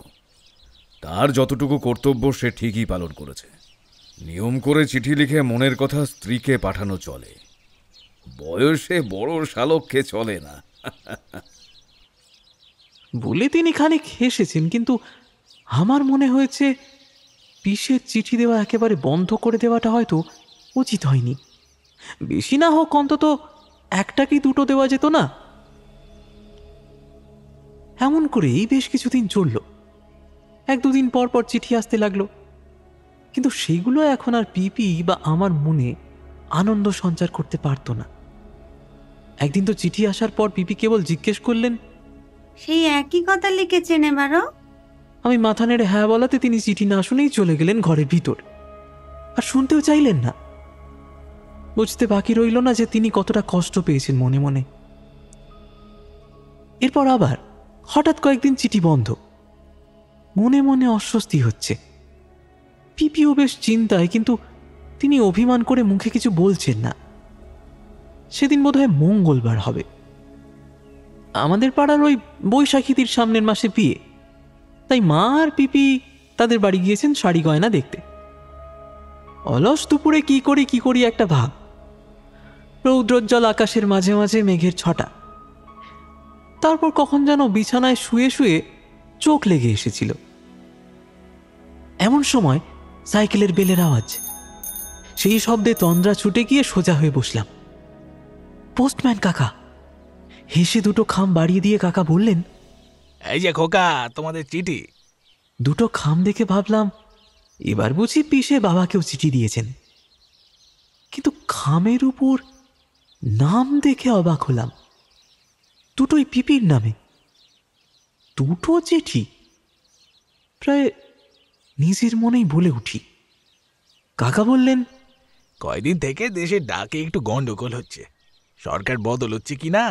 তার যতটুকু কর্তব্য সে ঠিকই পালন করেছে। নিয়ম করে চিঠি লিখে মনের কথা স্ত্রীকে পাঠানো চলে, বয়সে বড় শালককে চলে না। বলে তিনি খানিক হেসেছেন, কিন্তু আমার মনে হয়েছে পিসের চিঠি দেওয়া একেবারে বন্ধ করে দেওয়াটা হয়তো উচিত হয়নি। বেশি না হোক অন্তত একটা কি দুটো দেওয়া যেত না? এমন করেই বেশ কিছুদিন চলল। 1-2 দিন পর পর চিঠি আসতে লাগলো, কিন্তু সেগুলো এখন আর পিপি বা আমার মনে আনন্দ সঞ্চার করতে পারতো না। একদিন তো চিঠি আসার পর পিপি কেবল জিজ্ঞেস করলেন, সেই একই কথা লিখেছেন এবারও? আমি মাথা নেড়ে হ্যাঁ বলাতে তিনি চিঠি না শুনেই চলে গেলেন ঘরের ভিতর, আর শুনতেও চাইলেন না। বুঝতে বাকি রইল না যে তিনি কতটা কষ্ট পেয়েছেন মনে মনে। এরপর আবার হঠাৎ কয়েকদিন চিঠি বন্ধ। মনে মনে অস্বস্তি হচ্ছে। পিপিও বেশ চিন্তায়, কিন্তু তিনি অভিমান করে মুখে কিছু বলছেন না। সেদিন বোধহয় মঙ্গলবার হবে। আমাদের পাড়ার ওই বৈশাখীতির সামনের মাসে বিয়ে, তাই মা আর পিপি তাদের বাড়ি গিয়েছেন শাড়ি গয়না দেখতে। অলস দুপুরে কি করি একটা ভাব। রৌদ্রোজ্জ্বল আকাশের মাঝে মাঝে মেঘের ছটা। তারপর কখন যেন বিছানায় শুয়ে শুয়ে চোখ লেগে এসেছিল। এমন সময় সাইকেলের বেলের আওয়াজ। সেই শব্দে তন্দ্রা ছুটে গিয়ে সোজা হয়ে বসলাম। পোস্টম্যান কাকা। হেসে দুটো খাম বাড়িয়ে দিয়ে কাকা বললেন, এই যে খোকা, তোমাদের চিঠি। দুটো খাম দেখে ভাবলাম এবার বুঝি পিসে বাবাকেও চিঠি দিয়েছেন। কিন্তু খামের উপর নাম দেখে অবাক হলাম। দুটোই পিপির নামে। দুটো চিঠি। প্রায় নিজের মনেই বলে উঠি। কাকা বললেন, কয়দিন থেকে দেশের ডাকে একটু গন্ডগোল হচ্ছে। সরকার বদল হচ্ছে কি না,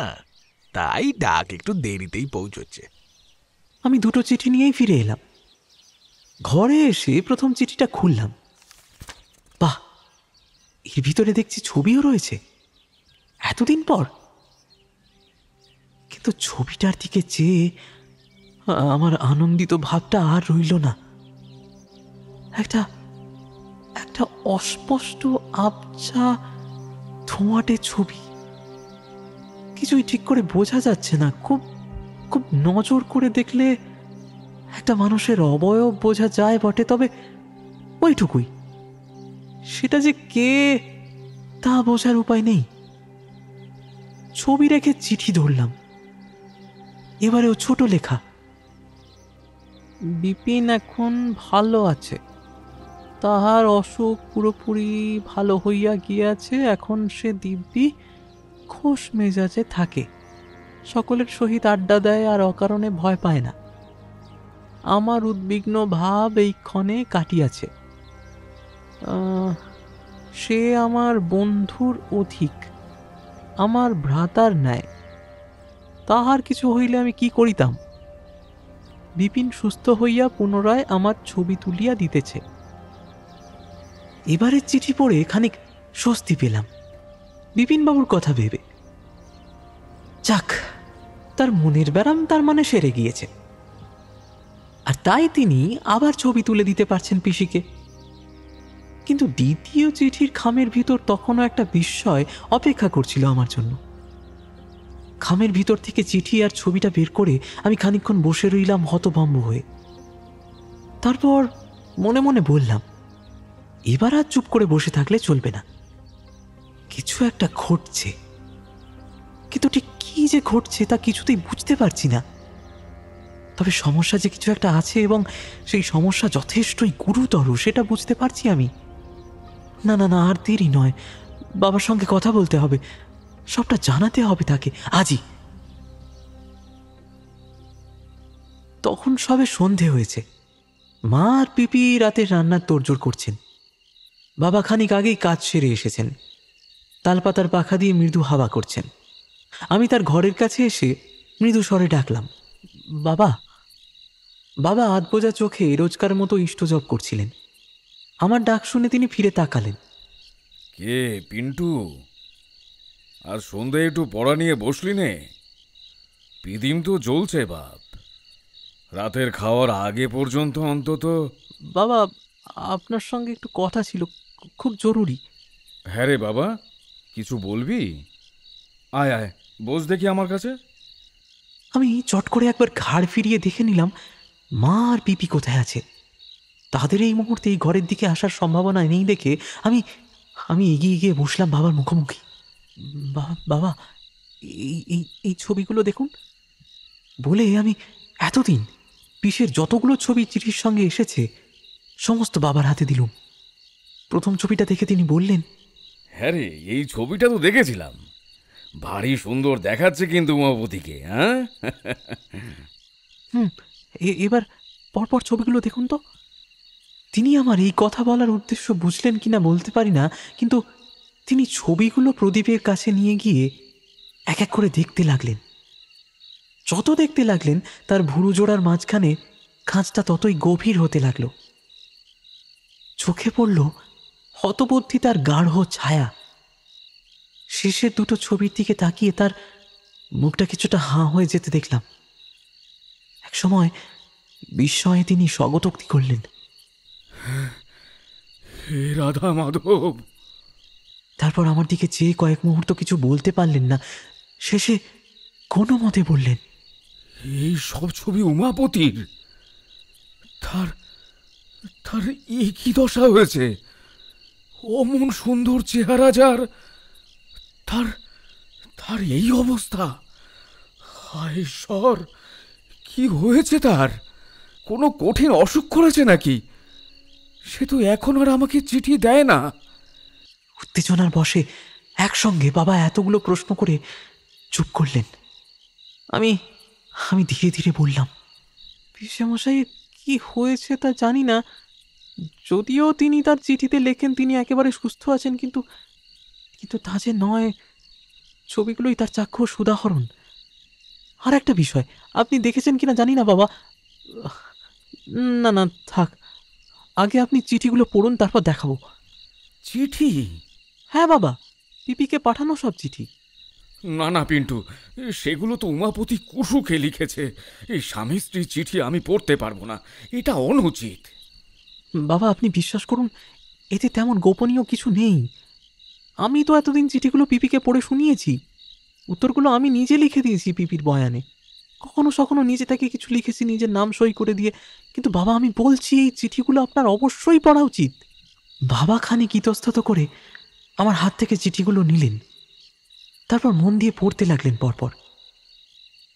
তাই ডাক একটু দেরিতেই পৌঁছচ্ছে। আমি দুটো চিঠি নিয়েই ফিরে এলাম। ঘরে এসে প্রথম চিঠিটা খুললাম। বাহ, এর ভিতরে দেখছি ছবিও রয়েছে, এতদিন পর। কিন্তু ছবিটার দিকে চেয়ে আমার আনন্দিত ভাবটা আর রইল না। একটা একটা অস্পষ্ট আবছা ধোঁয়াটে ছবি। কিছুই ঠিক করে বোঝা যাচ্ছে না। খুব খুব নজর করে দেখলে একটা মানুষের অবয়ব বোঝা যায় বটে, তবে ওইটুকুই। সেটা যে কে তা বোঝার উপায় নেই। ছবি রেখে চিঠি ধরলাম। এবারেও ছোট লেখা, বিপিন এখন ভালো আছে, তাহার অসুখ পুরোপুরি ভালো হইয়া গিয়াছে। এখন সে দিব্যি খোশ মেজাজে থাকে, সকলের সহিত আড্ডা দেয় আর অকারণে ভয় পায় না। আমার উদ্বিগ্ন ভাব এই ক্ষণে কাটিয়াছে। সে আমার বন্ধুর অধিক, আমার ভ্রাতার ন্যায়। তাহার কিছু হইলে আমি কি করিতাম? বিপিন সুস্থ হইয়া পুনরায় আমার ছবি তুলিয়া দিতেছে। এবারের চিঠি পড়ে খানিক স্বস্তি পেলাম বিপিনবাবুর কথা ভেবে। যাক, তার মনের ব্যারাম তার মানে সেরে গিয়েছে, আর তাই তিনি আবার ছবি তুলে দিতে পারছেন পিসিকে। কিন্তু দ্বিতীয় চিঠির খামের ভিতর তখনও একটা বিস্ময় অপেক্ষা করছিল আমার জন্য। খামের ভিতর থেকে চিঠি আর ছবিটা বের করে আমি খানিকক্ষণ বসে রইলাম হতভম্ব হয়ে। তারপর মনে মনে বললাম, এবার আর চুপ করে বসে থাকলে চলবে না। কিছু একটা ঘটছে, কিন্তু ঠিক কি যে ঘটছে তা কিছুতেই বুঝতে পারছি না। তবে সমস্যা যে কিছু একটা আছে এবং সেই সমস্যা যথেষ্টই গুরুতর সেটা বুঝতে পারছি আমি। না না না, আর দেরি নয়, বাবার সঙ্গে কথা বলতে হবে, সবটা জানাতে হবে তাকে আজই। তখন সবে সন্ধে হয়েছে। মা আর পিপি রাতে রান্নার তোড়জোড় করছেন। বাবা খানিক আগেই কাজ সেরে এসেছেন, তালপাতার পাখা দিয়ে মৃদু হাওয়া করছেন। আমি তার ঘরের কাছে এসে মৃদু স্বরে ডাকলাম, বাবা। বাবা আধবোজা চোখে রোজকার মতো ইষ্টজপ করছিলেন। আমার ডাক শুনে তিনি ফিরে তাকালেন। কে পিন্টু, আর সন্ধে একটু পড়া নিয়ে বসলি নে? পিদিম তো জ্বলছে বাপ, রাতের খাওয়ার আগে পর্যন্ত অন্তত। বাবা, আপনার সঙ্গে একটু কথা ছিল, খুব জরুরি। হ্যাঁ রে বাবা, কিছু বলবি? আয় আয়, বস দেখি আমার কাছে। আমি চট করে একবার ঘাড় ফিরিয়ে দেখে নিলাম মা আর পিপি কোথায় আছে। তাদের এই মুহূর্তে এই ঘরের দিকে আসার সম্ভাবনা নেই দেখে আমি আমি এগিয়ে গিয়ে বসলাম বাবার মুখোমুখি। বাবা, এই এই এই ছবিগুলো দেখুন বলে আমি এতদিন পিসের যতগুলো ছবি চিঠির সঙ্গে এসেছে সমস্ত বাবার হাতে দিলুম। প্রথম ছবিটা দেখে তিনি বললেন, হ্যাঁ রে, এই ছবিটা তো দেখেছিলাম, ভারী সুন্দর দেখাচ্ছে কিন্তু উমাপতিকে। হ্যাঁ, এবার পরপর ছবিগুলো দেখুন তো। তিনি আমার এই কথা বলার উদ্দেশ্য বুঝলেন কিনা বলতে পারি না, কিন্তু তিনি ছবিগুলো প্রদীপের কাছে নিয়ে গিয়ে এক এক করে দেখতে লাগলেন। যত দেখতে লাগলেন তার ভুরু জোড়ার মাঝখানে খাঁজটা ততই গভীর হতে লাগলো। চোখে পড়ল হতবুদ্ধি তার গাঢ় ছায়া। শেষের দুটো ছবির দিকে তাকিয়ে তার মুখটা কিছুটা হাঁ হয়ে যেতে দেখলাম। এক সময় বিস্ময়ে তিনি স্বগতোক্তি করলেন, হে রাধা মাধব। তারপর আমার দিকে চেয়ে কয়েক মুহূর্ত কিছু বলতে পারলেন না। শেষে কোনো মতে বললেন, এই সব ছবি উমাপতির? তার তার এ কি দশা হয়েছে? অমন সুন্দর চেহারা যার, তার তার এই অবস্থা! হায় ঈশ্বর, কি হয়েছে তার? কোনো কঠিন অসুখ করেছে নাকি? সে তো এখন আর আমাকে চিঠি দেয় না। উত্তেজনার বশে একসঙ্গে বাবা এতগুলো প্রশ্ন করে চুপ করলেন। আমি আমি ধীরে ধীরে বললাম, পিসেমশাই কি হয়েছে তা জানি না, যদিও তিনি তার চিঠিতে লেখেন তিনি একেবারে সুস্থ আছেন, কিন্তু কিন্তু তা যে নয়, ছবিগুলোই তার চাক্ষুষ উদাহরণ। আর একটা বিষয়, আপনি দেখেছেন কিনা জানি না বাবা, না না থাক, আগে আপনি চিঠিগুলো পড়ুন, তারপর দেখাবো। চিঠি? হ্যাঁ বাবা, পিপিকে পাঠানো সব চিঠি। না না পিন্টু, সেগুলো তো উমাপতি কুসুকে লিখেছে। এই স্বামী স্ত্রীর চিঠি আমি পড়তে পারবো না, এটা অনুচিত। বাবা আপনি বিশ্বাস করুন, এতে তেমন গোপনীয় কিছু নেই। আমি তো এতদিন চিঠিগুলো পিপিকে পড়ে শুনিয়েছি, উত্তরগুলো আমি নিজে লিখে দিয়েছি পিপির বয়ানে। কখনো সখনো নিজে থেকে কিছু লিখেছি নিজের নাম সই করে দিয়ে। কিন্তু বাবা আমি বলছি, এই চিঠিগুলো আপনার অবশ্যই পড়া উচিত। বাবা খানিক ইতস্তত করে আমার হাত থেকে চিঠিগুলো নিলেন, তারপর মন দিয়ে পড়তে লাগলেন পরপর।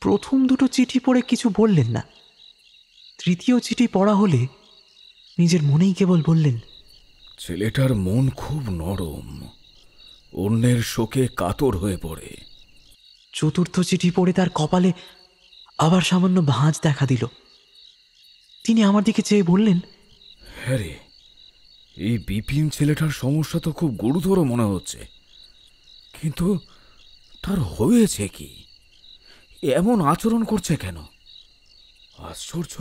প্রথম দুটো চিঠি পড়ে কিছু বললেন না। তৃতীয় চিঠি পড়া হলে নিজের মনেই কেবল বললেন, ছেলেটার মন খুব নরম, অন্যের শোকে কাতর হয়ে পড়ে। চতুর্থ চিঠি পড়ে তার কপালে আবার সামান্য ভাঁজ দেখা দিল। তিনি আমার দিকে চেয়ে বললেন, হ্যাঁ রে, এই বিপিন ছেলেটার সমস্যা তো খুব গুরুতর মনে হচ্ছে, কিন্তু তার হয়েছে কি? এমন আচরণ করছে কেন? আশ্চর্য।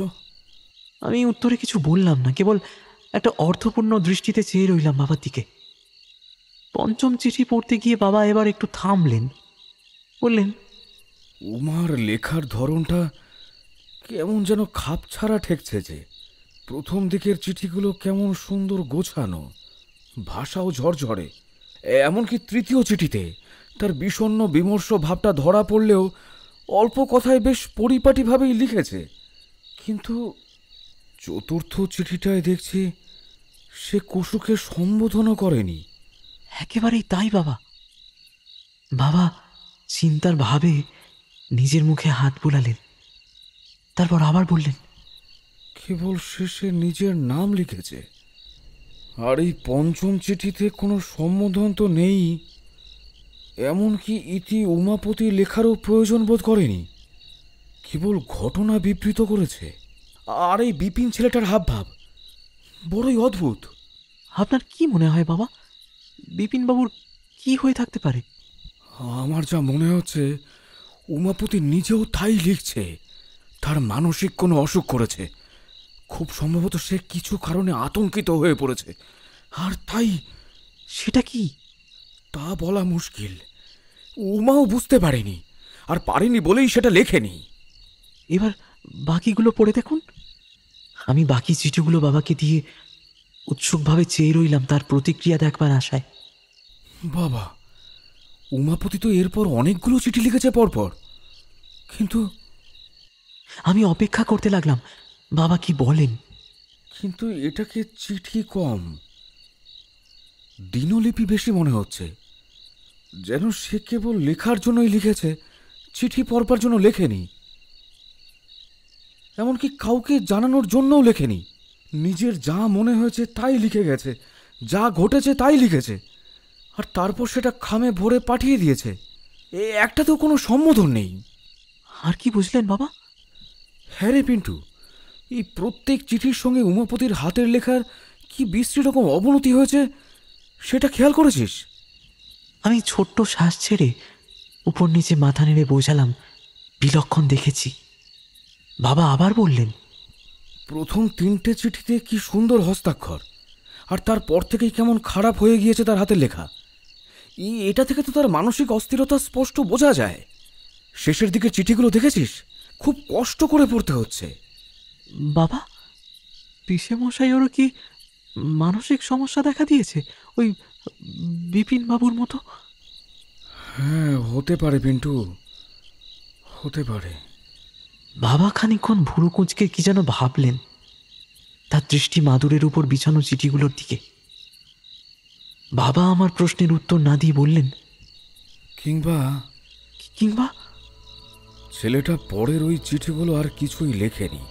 আমি উত্তরে কিছু বললাম না, কেবল একটা অর্থপূর্ণ দৃষ্টিতে চেয়ে রইলাম বাবার দিকে। পঞ্চম চিঠি পড়তে গিয়ে বাবা এবার একটু থামলেন, বললেন, উমার লেখার ধরনটা কেমন যেন খাপছাড়া ঠেকছে যে। প্রথম দিকের চিঠিগুলো কেমন সুন্দর গোছানো, ভাষাও ঝরঝরে। এমনকি তৃতীয় চিঠিতে তার বিষণ্ণ বিমর্ষ ভাবটা ধরা পড়লেও অল্প কথায় বেশ পরিপাটিভাবেই লিখেছে। কিন্তু চতুর্থ চিঠিটায় দেখছি সে কুসুকে সম্বোধনও করেনি। একেবারেই তাই বাবা। বাবা চিন্তার ভাবে নিজের মুখে হাত বুলালেন, তারপর আবার বললেন, কেবল শেষে নিজের নাম লিখেছে। আর এই পঞ্চম চিঠিতে কোনো সম্বোধন তো নেই, এমনকি ইতি উমাপতি লেখারও প্রয়োজন বোধ করেনি, কেবল ঘটনা বিবৃত করেছে। আর এই বিপিন ছেলেটার হাবভাব বড়ই অদ্ভুত। আপনার কি মনে হয় বাবা, বিপিনবাবুর কি হয়ে থাকতে পারে? আমার যা মনে হচ্ছে উমাপতি নিজেও তাই লিখছে, তার মানসিক কোনো অসুখ করেছে, খুব সম্ভবত সে কিছু কারণে আতঙ্কিত হয়ে পড়েছে, আর তাই। সেটা কি? তা বলা মুশকিল। উমাও বুঝতে পারেনি, আর পারেনি বলেই সেটা লেখেনি। এবার বাকিগুলো পড়ে দেখুন। আমি বাকি চিঠিগুলো বাবাকে দিয়ে উৎসুকভাবে চেয়ে রইলাম তার প্রতিক্রিয়া দেখবার আশায়। বাবা, উমাপতি তো এরপর অনেকগুলো চিঠি লিখেছে পরপর, কিন্তু আমি অপেক্ষা করতে লাগলাম বাবা কি বলেন। কিন্তু এটাকে চিঠি কম, দিনলিপি বেশি মনে হচ্ছে। যেন সে কেবল লেখার জন্যই লিখেছে, চিঠি পড়বার জন্য লেখেনি। এমনকি কাউকে জানানোর জন্যও লেখেনি। নিজের যা মনে হয়েছে তাই লিখে গেছে, যা ঘটেছে তাই লিখেছে, আর তারপর সেটা খামে ভরে পাঠিয়ে দিয়েছে। একটাতেও কোনো সম্বোধন নেই। আর কি বুঝলেন বাবা? হ্যাঁ রে পিন্টু, এই প্রত্যেক চিঠির সঙ্গে উমাপতির হাতের লেখার কি বিশ্রী রকম অবনতি হয়েছে, সেটা খেয়াল করেছিস? আমি ছোট্ট শ্বাস ছেড়ে উপর নিচে মাথা নেড়ে বোঝালাম, বিলক্ষণ দেখেছি। বাবা আবার বললেন, প্রথম 3টে চিঠিতে কি সুন্দর হস্তাক্ষর, আর তারপর থেকেই কেমন খারাপ হয়ে গিয়েছে তার হাতের লেখা। এটা থেকে তো তার মানসিক অস্থিরতা স্পষ্ট বোঝা যায়। শেষের দিকে চিঠিগুলো দেখেছিস, খুব কষ্ট করে পড়তে হচ্ছে। বাবা, পিসে মশাই ওর কি মানসিক সমস্যা দেখা দিয়েছে, ওই বিপিন বাবুর মতো? হ্যাঁ, হতে পারে পিন্টু, হতে পারে। বাবা খানিকক্ষণ ভুরু কুঁচকে কি যেন ভাবলেন, তার দৃষ্টি মাদুরের উপর বিছানো চিঠিগুলোর দিকে। বাবা আমার প্রশ্নের উত্তর না দিয়ে বললেন, কিংবা কিংবা ছেলেটা পরের ওই চিঠিগুলো আর কিছুই লেখেনি,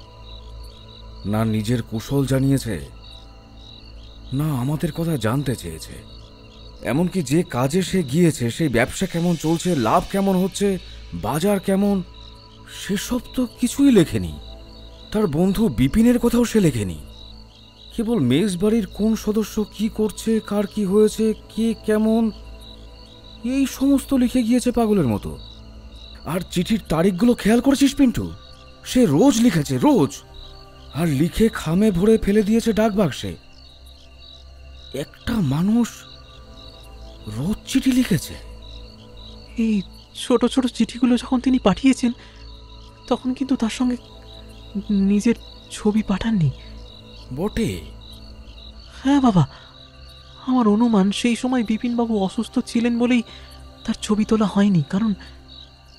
না নিজের কুশল জানিয়েছে, না আমাদের কথা জানতে চেয়েছে। এমনকি যে কাজে সে গিয়েছে সেই ব্যবসা কেমন চলছে, লাভ কেমন হচ্ছে, বাজার কেমন, সেসব তো কিছুই লেখেনি। তার বন্ধু বিপিনের কথাও সে লেখেনি। কেবল মেজবাড়ির কোন সদস্য কি করছে, কার কি হয়েছে, কে কেমন, এই সমস্ত লিখে গিয়েছে পাগলের মতো। আর চিঠির তারিখগুলো খেয়াল করেছিস পিন্টু? সে রোজ লিখেছে, রোজ, আর লিখে খামে ভরে ফেলে দিয়েছে ডাক বাক্সে। একটা মানুষ রোজ চিঠি লিখেছে। এই ছোট ছোট চিঠিগুলো যখন তিনি পাঠিয়েছেন তখন কিন্তু তার সঙ্গে নিজের ছবি পাঠাননি। বটে। হ্যাঁ বাবা, আমার অনুমান সেই সময় বিপিনবাবু অসুস্থ ছিলেন বলেই তার ছবি তোলা হয়নি, কারণ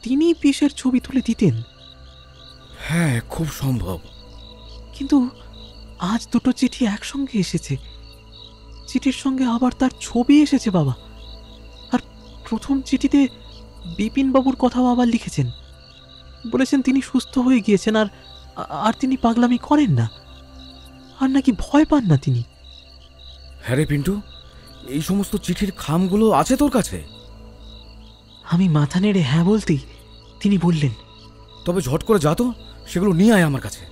তিনি পিসের ছবি তুলে দিতেন। হ্যাঁ, খুব সম্ভব। কিন্তু আজ দুটো চিঠি একসঙ্গে এসেছে, চিঠির সঙ্গে আবার তার ছবি এসেছে বাবা। আর প্রথম চিঠিতে বিপিনবাবুর কথাও আবার লিখেছেন, বলেছেন তিনি সুস্থ হয়ে গিয়েছেন, আর আর তিনি পাগলামি করেন না, আর নাকি ভয় পান না তিনি। হ্যাঁ রে পিন্টু, এই সমস্ত চিঠির খামগুলো আছে তোর কাছে? আমি মাথা নেড়ে হ্যাঁ বলতেই তিনি বললেন, তবে ঝট করে যা তো, সেগুলো নিয়ে আয় আমার কাছে।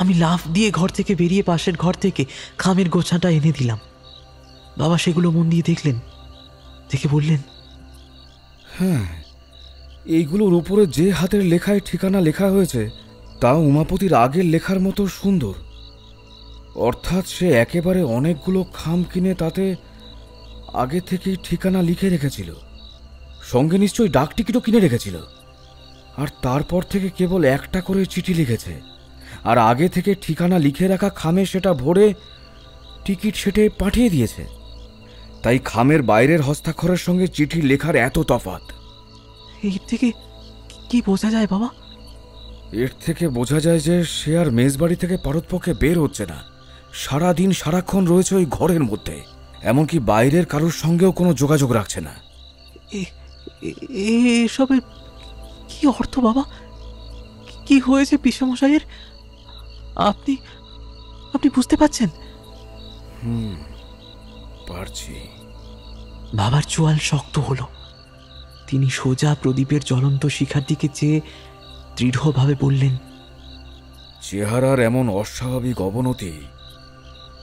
আমি লাফ দিয়ে ঘর থেকে বেরিয়ে পাশের ঘর থেকে খামের গোছাটা এনে দিলাম। বাবা সেগুলো মন দিয়ে দেখলেন, দেখে বললেন, হ্যাঁ, এইগুলোর উপরে যে হাতের লেখায় ঠিকানা লেখা হয়েছে তা উমাপতির আগের লেখার মতো সুন্দর। অর্থাৎ সে একেবারে অনেকগুলো খাম কিনে তাতে আগে থেকেই ঠিকানা লিখে রেখেছিল, সঙ্গে নিশ্চয়ই ডাক টিকিটও কিনে রেখেছিল, আর তারপর থেকে কেবল একটা করে চিঠি লিখেছে, আর আগে থেকে ঠিকানা লিখে রাখা খামে সেটা ভরে টিকিট সেটে পাঠিয়ে দিয়েছে। তাই খামের বাইরের হস্তাক্ষরের সঙ্গে চিঠি লেখার এত তফাৎ। এর থেকে কি বোঝা যায় বাবা? এর থেকে বোঝা যায় যে সে আর মেজবাড়ি থেকে পারতপক্ষে বের হচ্ছে না, সারাদিন সারাক্ষণ রয়েছে ওই ঘরের মধ্যে, এমনকি বাইরের কারোর সঙ্গেও কোনো যোগাযোগ রাখছে না। এসবের কি অর্থ বাবা? কি হয়েছে পিসেমশাইয়ের? আপনি আপনি বুঝতে পারছেন? পারছি। বাবার চোয়াল শক্ত হলো। তিনি সোজা প্রদীপের জ্বলন্ত শিখার দিকে চেয়ে দৃঢ়ভাবে বললেন, চেহারার এমন অস্বাভাবিক অবনতি,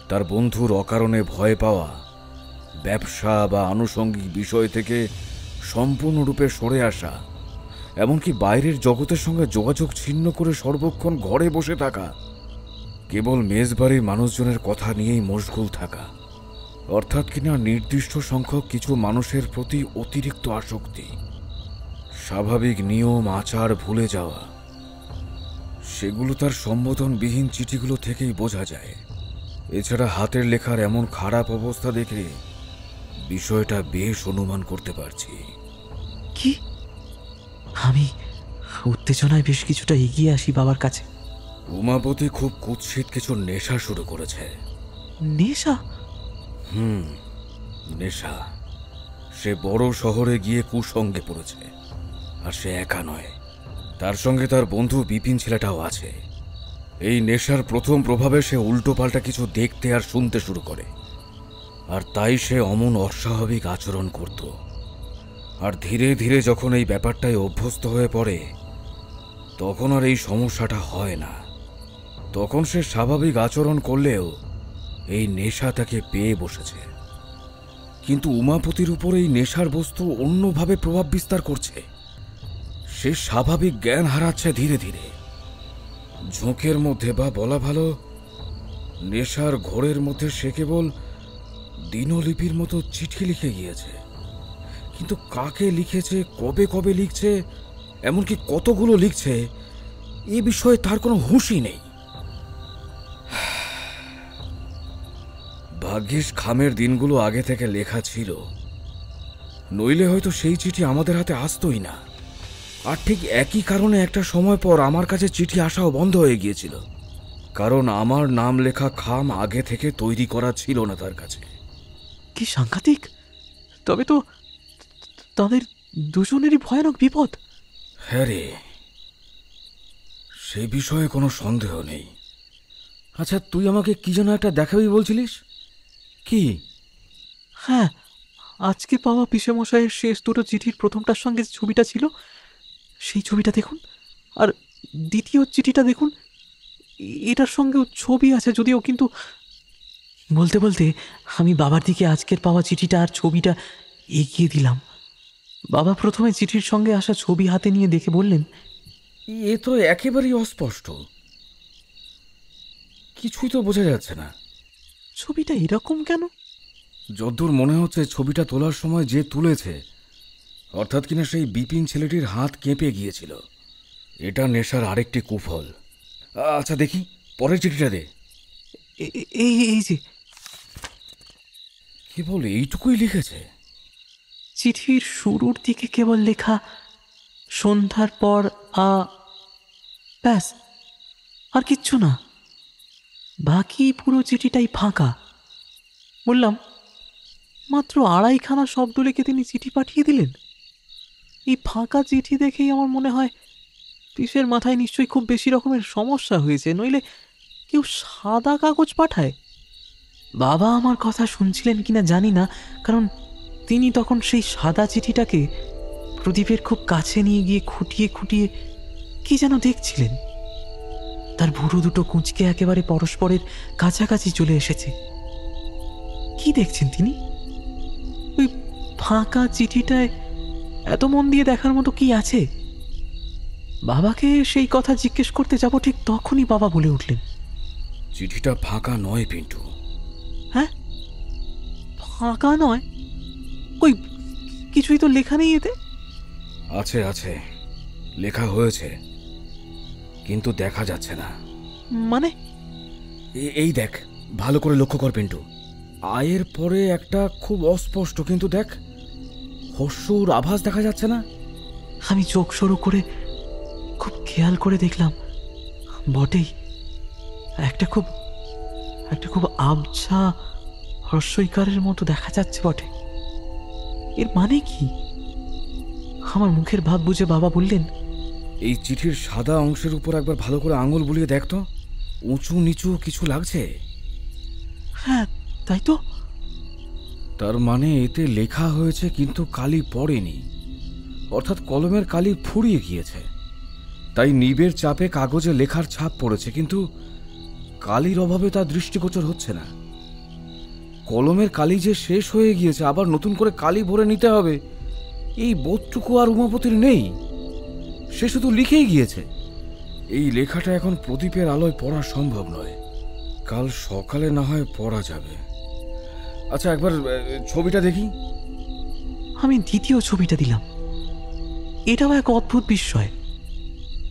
তার বন্ধুর অকারণে ভয় পাওয়া, ব্যবসা বা আনুষঙ্গিক বিষয় থেকে সম্পূর্ণরূপে সরে আসা, এমনকি বাইরের জগতের সঙ্গে যোগাযোগ ছিন্ন করে সর্বক্ষণ ঘরে বসে থাকা, কেবল মেজবাড়ির মানুষজনের কথা নিয়েই মশগুল থাকা, অর্থাৎ কিনা নির্দিষ্ট সংখ্যক কিছু মানুষের প্রতি অতিরিক্ত আসক্তি, স্বাভাবিক নিয়ম আচার ভুলে যাওয়া, সেগুলো তার সম্বোধনবিহীন চিঠিগুলো থেকেই বোঝা যায়। এছাড়া হাতের লেখার এমন খারাপ অবস্থা দেখে বিষয়টা বেশ অনুমান করতে পারছি। কি? আমি উত্তেজনায় বেশ কিছুটা এগিয়ে আসি বাবার কাছে। উমাপতি খুব কুৎসিত কিছু নেশা শুরু করেছে। নেশা? নেশা। সে বড় শহরে গিয়ে কুসঙ্গে পড়েছে। আর সে একা নয়, তার সঙ্গে তার বন্ধু বিপিন ছেলেটাও আছে। এই নেশার প্রথম প্রভাবে সে উল্টোপাল্টা কিছু দেখতে আর শুনতে শুরু করে, আর তাই সে অমন অস্বাভাবিক আচরণ করত। আর ধীরে ধীরে যখন এই ব্যাপারটায় অভ্যস্ত হয়ে পড়ে, তখন আর এই সমস্যাটা হয় না। তখন সে স্বাভাবিক আচরণ করলেও এই নেশা তাকে পেয়ে বসেছে। কিন্তু উমাপতির উপর এই নেশার বস্তু অন্যভাবে প্রভাব বিস্তার করছে। সে স্বাভাবিক জ্ঞান হারাচ্ছে ধীরে ধীরে। ঝোঁকের মধ্যে, বা বলা ভালো নেশার ঘোরের মধ্যে, সে কেবল দিনলিপির মতো চিঠি লিখে গিয়েছে। কিন্তু কাকে লিখেছে, কবে কবে লিখছে, এমনকি কতগুলো লিখছে, এ বিষয়ে তার কোনো হুঁশই নেই। ভাগ্যিস খামের দিনগুলো আগে থেকে লেখা ছিল, নইলে হয়তো সেই চিঠি আমাদের হাতে আসতোই না। আর ঠিক একই কারণে একটা সময় পর আমার কাছে চিঠি আসাও বন্ধ হয়ে গিয়েছিল, কারণ আমার নাম লেখা খাম আগে থেকে তৈরি করা ছিল না তার কাছে। কি সাংঘাতিক! তবে তো তাদের দুজনেরই ভয়ানক বিপদ। হ্যাঁ রে, সে বিষয়ে কোনো সন্দেহ নেই। আচ্ছা, তুই আমাকে কি যেন একটা দেখাবি বলছিলিস? কি? হ্যাঁ, আজকে পাওয়া পিসেমশাইয়ের শেষ দুটো চিঠির প্রথমটার সঙ্গে যে ছবিটা ছিল, সেই ছবিটা দেখুন। আর দ্বিতীয় চিঠিটা দেখুন, এটার সঙ্গেও ছবি আছে যদিও, কিন্তু বলতে বলতে আমি বাবার দিকে আজকের পাওয়া চিঠিটা আর ছবিটা এগিয়ে দিলাম। বাবা প্রথমে চিঠির সঙ্গে আসা ছবি হাতে নিয়ে দেখে বললেন, এ তো একেবারেই অস্পষ্ট, কিছুই তো বোঝা যাচ্ছে না। ছবিটা এরকম কেন? যদ্দূর মনে হচ্ছে ছবিটা তোলার সময় যে তুলেছে, অর্থাৎ কিনা সেই বিপিন ছেলেটির হাত কেঁপে গিয়েছিল। এটা নেশার আরেকটি কুফল। আচ্ছা দেখি, পরের চিঠিটা দে। এই যে কেবল এইটুকুই লিখেছে? চিঠির শুরুর দিকে কেবল লেখা, সন্ধ্যার পর ব্যাস, আর কিচ্ছু না। বাকি পুরো চিঠিটাই ফাঁকা। বললাম, মাত্র 2.5খানা শব্দ লিখে তিনি চিঠি পাঠিয়ে দিলেন। এই ফাঁকা চিঠি দেখেই আমার মনে হয় পিসের মাথায় নিশ্চয়ই খুব বেশি রকমের সমস্যা হয়েছে, নইলে কেউ সাদা কাগজ পাঠায়? বাবা আমার কথা শুনছিলেন কিনা জানি না, কারণ তিনি তখন সেই সাদা চিঠিটাকে প্রদীপের খুব কাছে নিয়ে গিয়ে খুঁটিয়ে খুঁটিয়ে কি যেন দেখছিলেন। তার ভুরু দুটো কুঁচকে একেবারে পরস্পরের কাছাকাছি চলে এসেছে। কি দেখছেন তিনি? ওই ফাঁকা চিঠিটায় এত মন দিয়ে দেখার মতো কি আছে? বাবাকে সেই কথা জিজ্ঞেস করতে যাব, ঠিক তখনই বাবা বলে উঠলেন, চিঠিটা ফাঁকা নয় পিন্টু। হ্যাঁ, ফাঁকা নয়? ওই কিছুই তো লেখা নেই এতে। আছে আছে, লেখা হয়েছে, কিন্তু দেখা যাচ্ছে না। মানে? এই দেখ, ভালো করে লক্ষ্য কর পিন্টু। আয়ের পরে একটা খুব অস্পষ্ট, কিন্তু দেখ, হর্ষর আভাস দেখা যাচ্ছে না? আমি চোখ সরু করে খুব খেয়াল করে দেখলাম, বটেই একটা খুব আবছা হর্ষইকারের মতো দেখা যাচ্ছে বটে। এর মানে কি? আমার মুখের ভাব বুঝে বাবা বললেন, এই চিঠির সাদা অংশের উপর একবার ভালো করে আঙুল বুলিয়ে দেখ তো, উঁচু নিচু কিছু লাগছে। হ্যাঁ, তাই তো। তার মানে এতে লেখা হয়েছে কিন্তু কালি পড়েনি, অর্থাৎ কলমের কালি ফুরিয়ে গিয়েছে। তাই নিবের চাপে কাগজে লেখার ছাপ পড়েছে, কিন্তু কালির অভাবে তা দৃষ্টিগোচর হচ্ছে না। কলমের কালি যে শেষ হয়ে গিয়েছে, আবার নতুন করে কালি ভরে নিতে হবে, এই বোধটুকু আর উমাপতির নেই। সে শুধু লিখেই গিয়েছে। এই লেখাটা এখন প্রদীপের আলোয় পড়া সম্ভব নয়। কাল সকালে না হয় পড়া যাবে। আচ্ছা, একবার ছবিটা দেখি। আমি দ্বিতীয় ছবিটা দিলাম। এটাও এক অদ্ভুত বিস্ময়।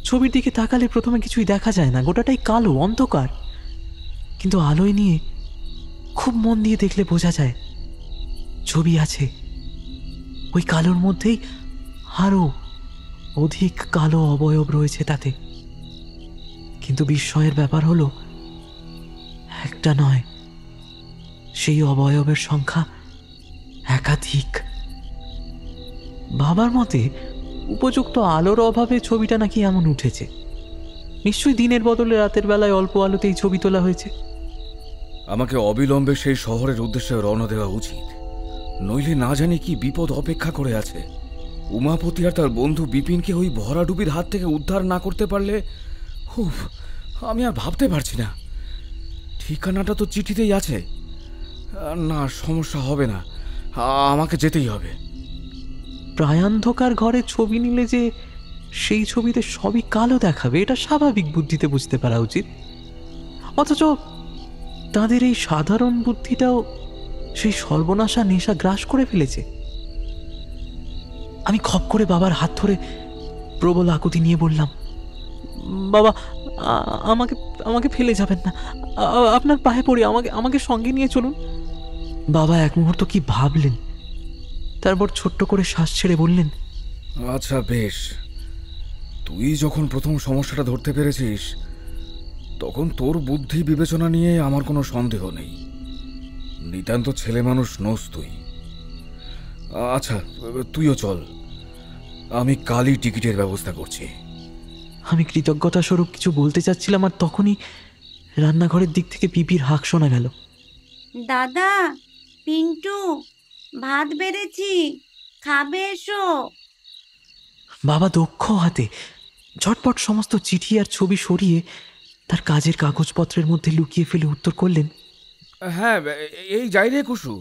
ছবির দিকে তাকালে প্রথমে কিছুই দেখা যায় না, গোটাটাই কালো অন্ধকার। কিন্তু আলোয় নিয়ে খুব মন দিয়ে দেখলে বোঝা যায় ছবি আছে। ওই কালোর মধ্যেই আরো অধিক কালো অবয়ব রয়েছে তাতে। কিন্তু বিস্ময়ের ব্যাপার হলো একটা নয়, সেই অবয়বের সংখ্যা একাধিক। বাবার মতে উপযুক্ত আলোর অভাবে ছবিটা নাকি এমন উঠেছে। নিশ্চয়ই দিনের বদলে রাতের বেলায় অল্প আলোতেই ছবি তোলা হয়েছে। আমাকে অবিলম্বে সেই শহরের উদ্দেশ্যে রওনা দেওয়া উচিত, নইলে না জানি কি বিপদ অপেক্ষা করে আছে। উমাপতি আর তার বন্ধু বিপিনকে ওই ভরাডুবির হাত থেকে উদ্ধার না করতে পারলে আমি আর ভাবতে পারছি না। ঠিকানাটা তো চিঠিতেই আছে। না, সমস্যা হবে না, আমাকে যেতেই হবে। প্রায়ান্ধকার ঘরে ছবি নিলে যে সেই ছবিতে সবই কালো দেখাবে, এটা স্বাভাবিক বুদ্ধিতে বুঝতে পারা উচিত। অথচ তাদের এই সাধারণ বুদ্ধিটাও সেই সর্বনাশা নেশা গ্রাস করে ফেলেছে। আমি খপ করে বাবার হাত ধরে প্রবল আকুতি নিয়ে বললাম, বাবা, আমাকে আমাকে ফেলে যাবেন না, আপনার পায়ে পড়ি, আমাকে সঙ্গে নিয়ে চলুন। বাবা এক মুহূর্ত কি ভাবলেন, তারপর ছোট্ট করে শ্বাস ছেড়ে বললেন, আচ্ছা বেশ, তুই যখন প্রথম সমস্যাটা ধরতে পেরেছিস তখন তোর বুদ্ধি বিবেচনা নিয়ে আমার কোনো সন্দেহ নেই। নিতান্ত ছেলে মানুষ নোস তুই। আচ্ছা, তুইও চল, আমি কালই টিকিটের ব্যবস্থা করছি। আমি কৃতজ্ঞতা স্বরূপ কিছু বলতে চাচ্ছিলাম, আর তখনই রান্নাঘরের দিক থেকে পিপির হাঁক শোনা গেল। দাদা, পিন্টু, ভাত বেড়েছি, খাবে এসো। বাবা দক্ষ হাতে ঝটপট সমস্ত চিঠি আর ছবি সরিয়ে তার কাজের কাগজপত্রের মধ্যে লুকিয়ে ফেলে উত্তর করলেন, হ্যাঁ, এই যাই রে কুসু।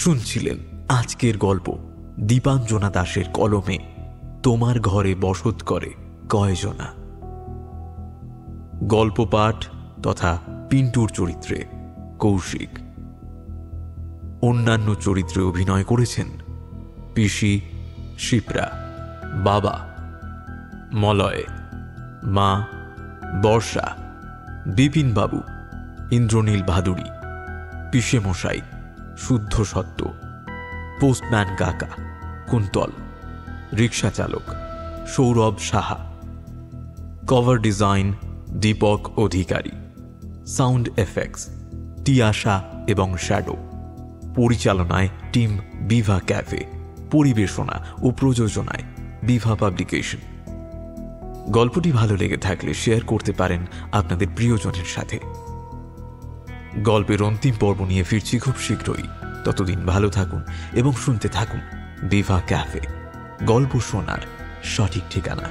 শুনছিলেন আজকের গল্প দীপাঞ্জনা দাশের কলমে তোমার ঘরে বসত করে কয়জনা। গল্প পাঠ তথা পিন্টুর চরিত্রে কৌশিক। অন্যান্য চরিত্রে অভিনয় করেছেন পিসি শিপ্রা, বাবা মলয়, মা বর্ষা, বিপিন বাবু, ইন্দ্রনীল ভাদুরী, পিসে মশাই শুদ্ধ সত্য, পোস্টম্যান কাকা কুন্তল, রিক্সা চালক সৌরভ সাহা, কভার ডিজাইন দীপক অধিকারী, সাউন্ড এফেক্টস টিয়াশা এবং শ্যাডো, পরিচালনায় টিম বিভা ক্যাফে, পরিবেশনা ও প্রযোজনায় বিভা পাবলিকেশন। গল্পটি ভালো লেগে থাকলে শেয়ার করতে পারেন আপনাদের প্রিয়জনের সাথে। গল্পের অন্তিম পর্ব নিয়ে ফিরছি খুব শীঘ্রই। ততদিন ভালো থাকুন এবং শুনতে থাকুন বিভা ক্যাফে, গল্প শোনার সঠিক ঠিকানা।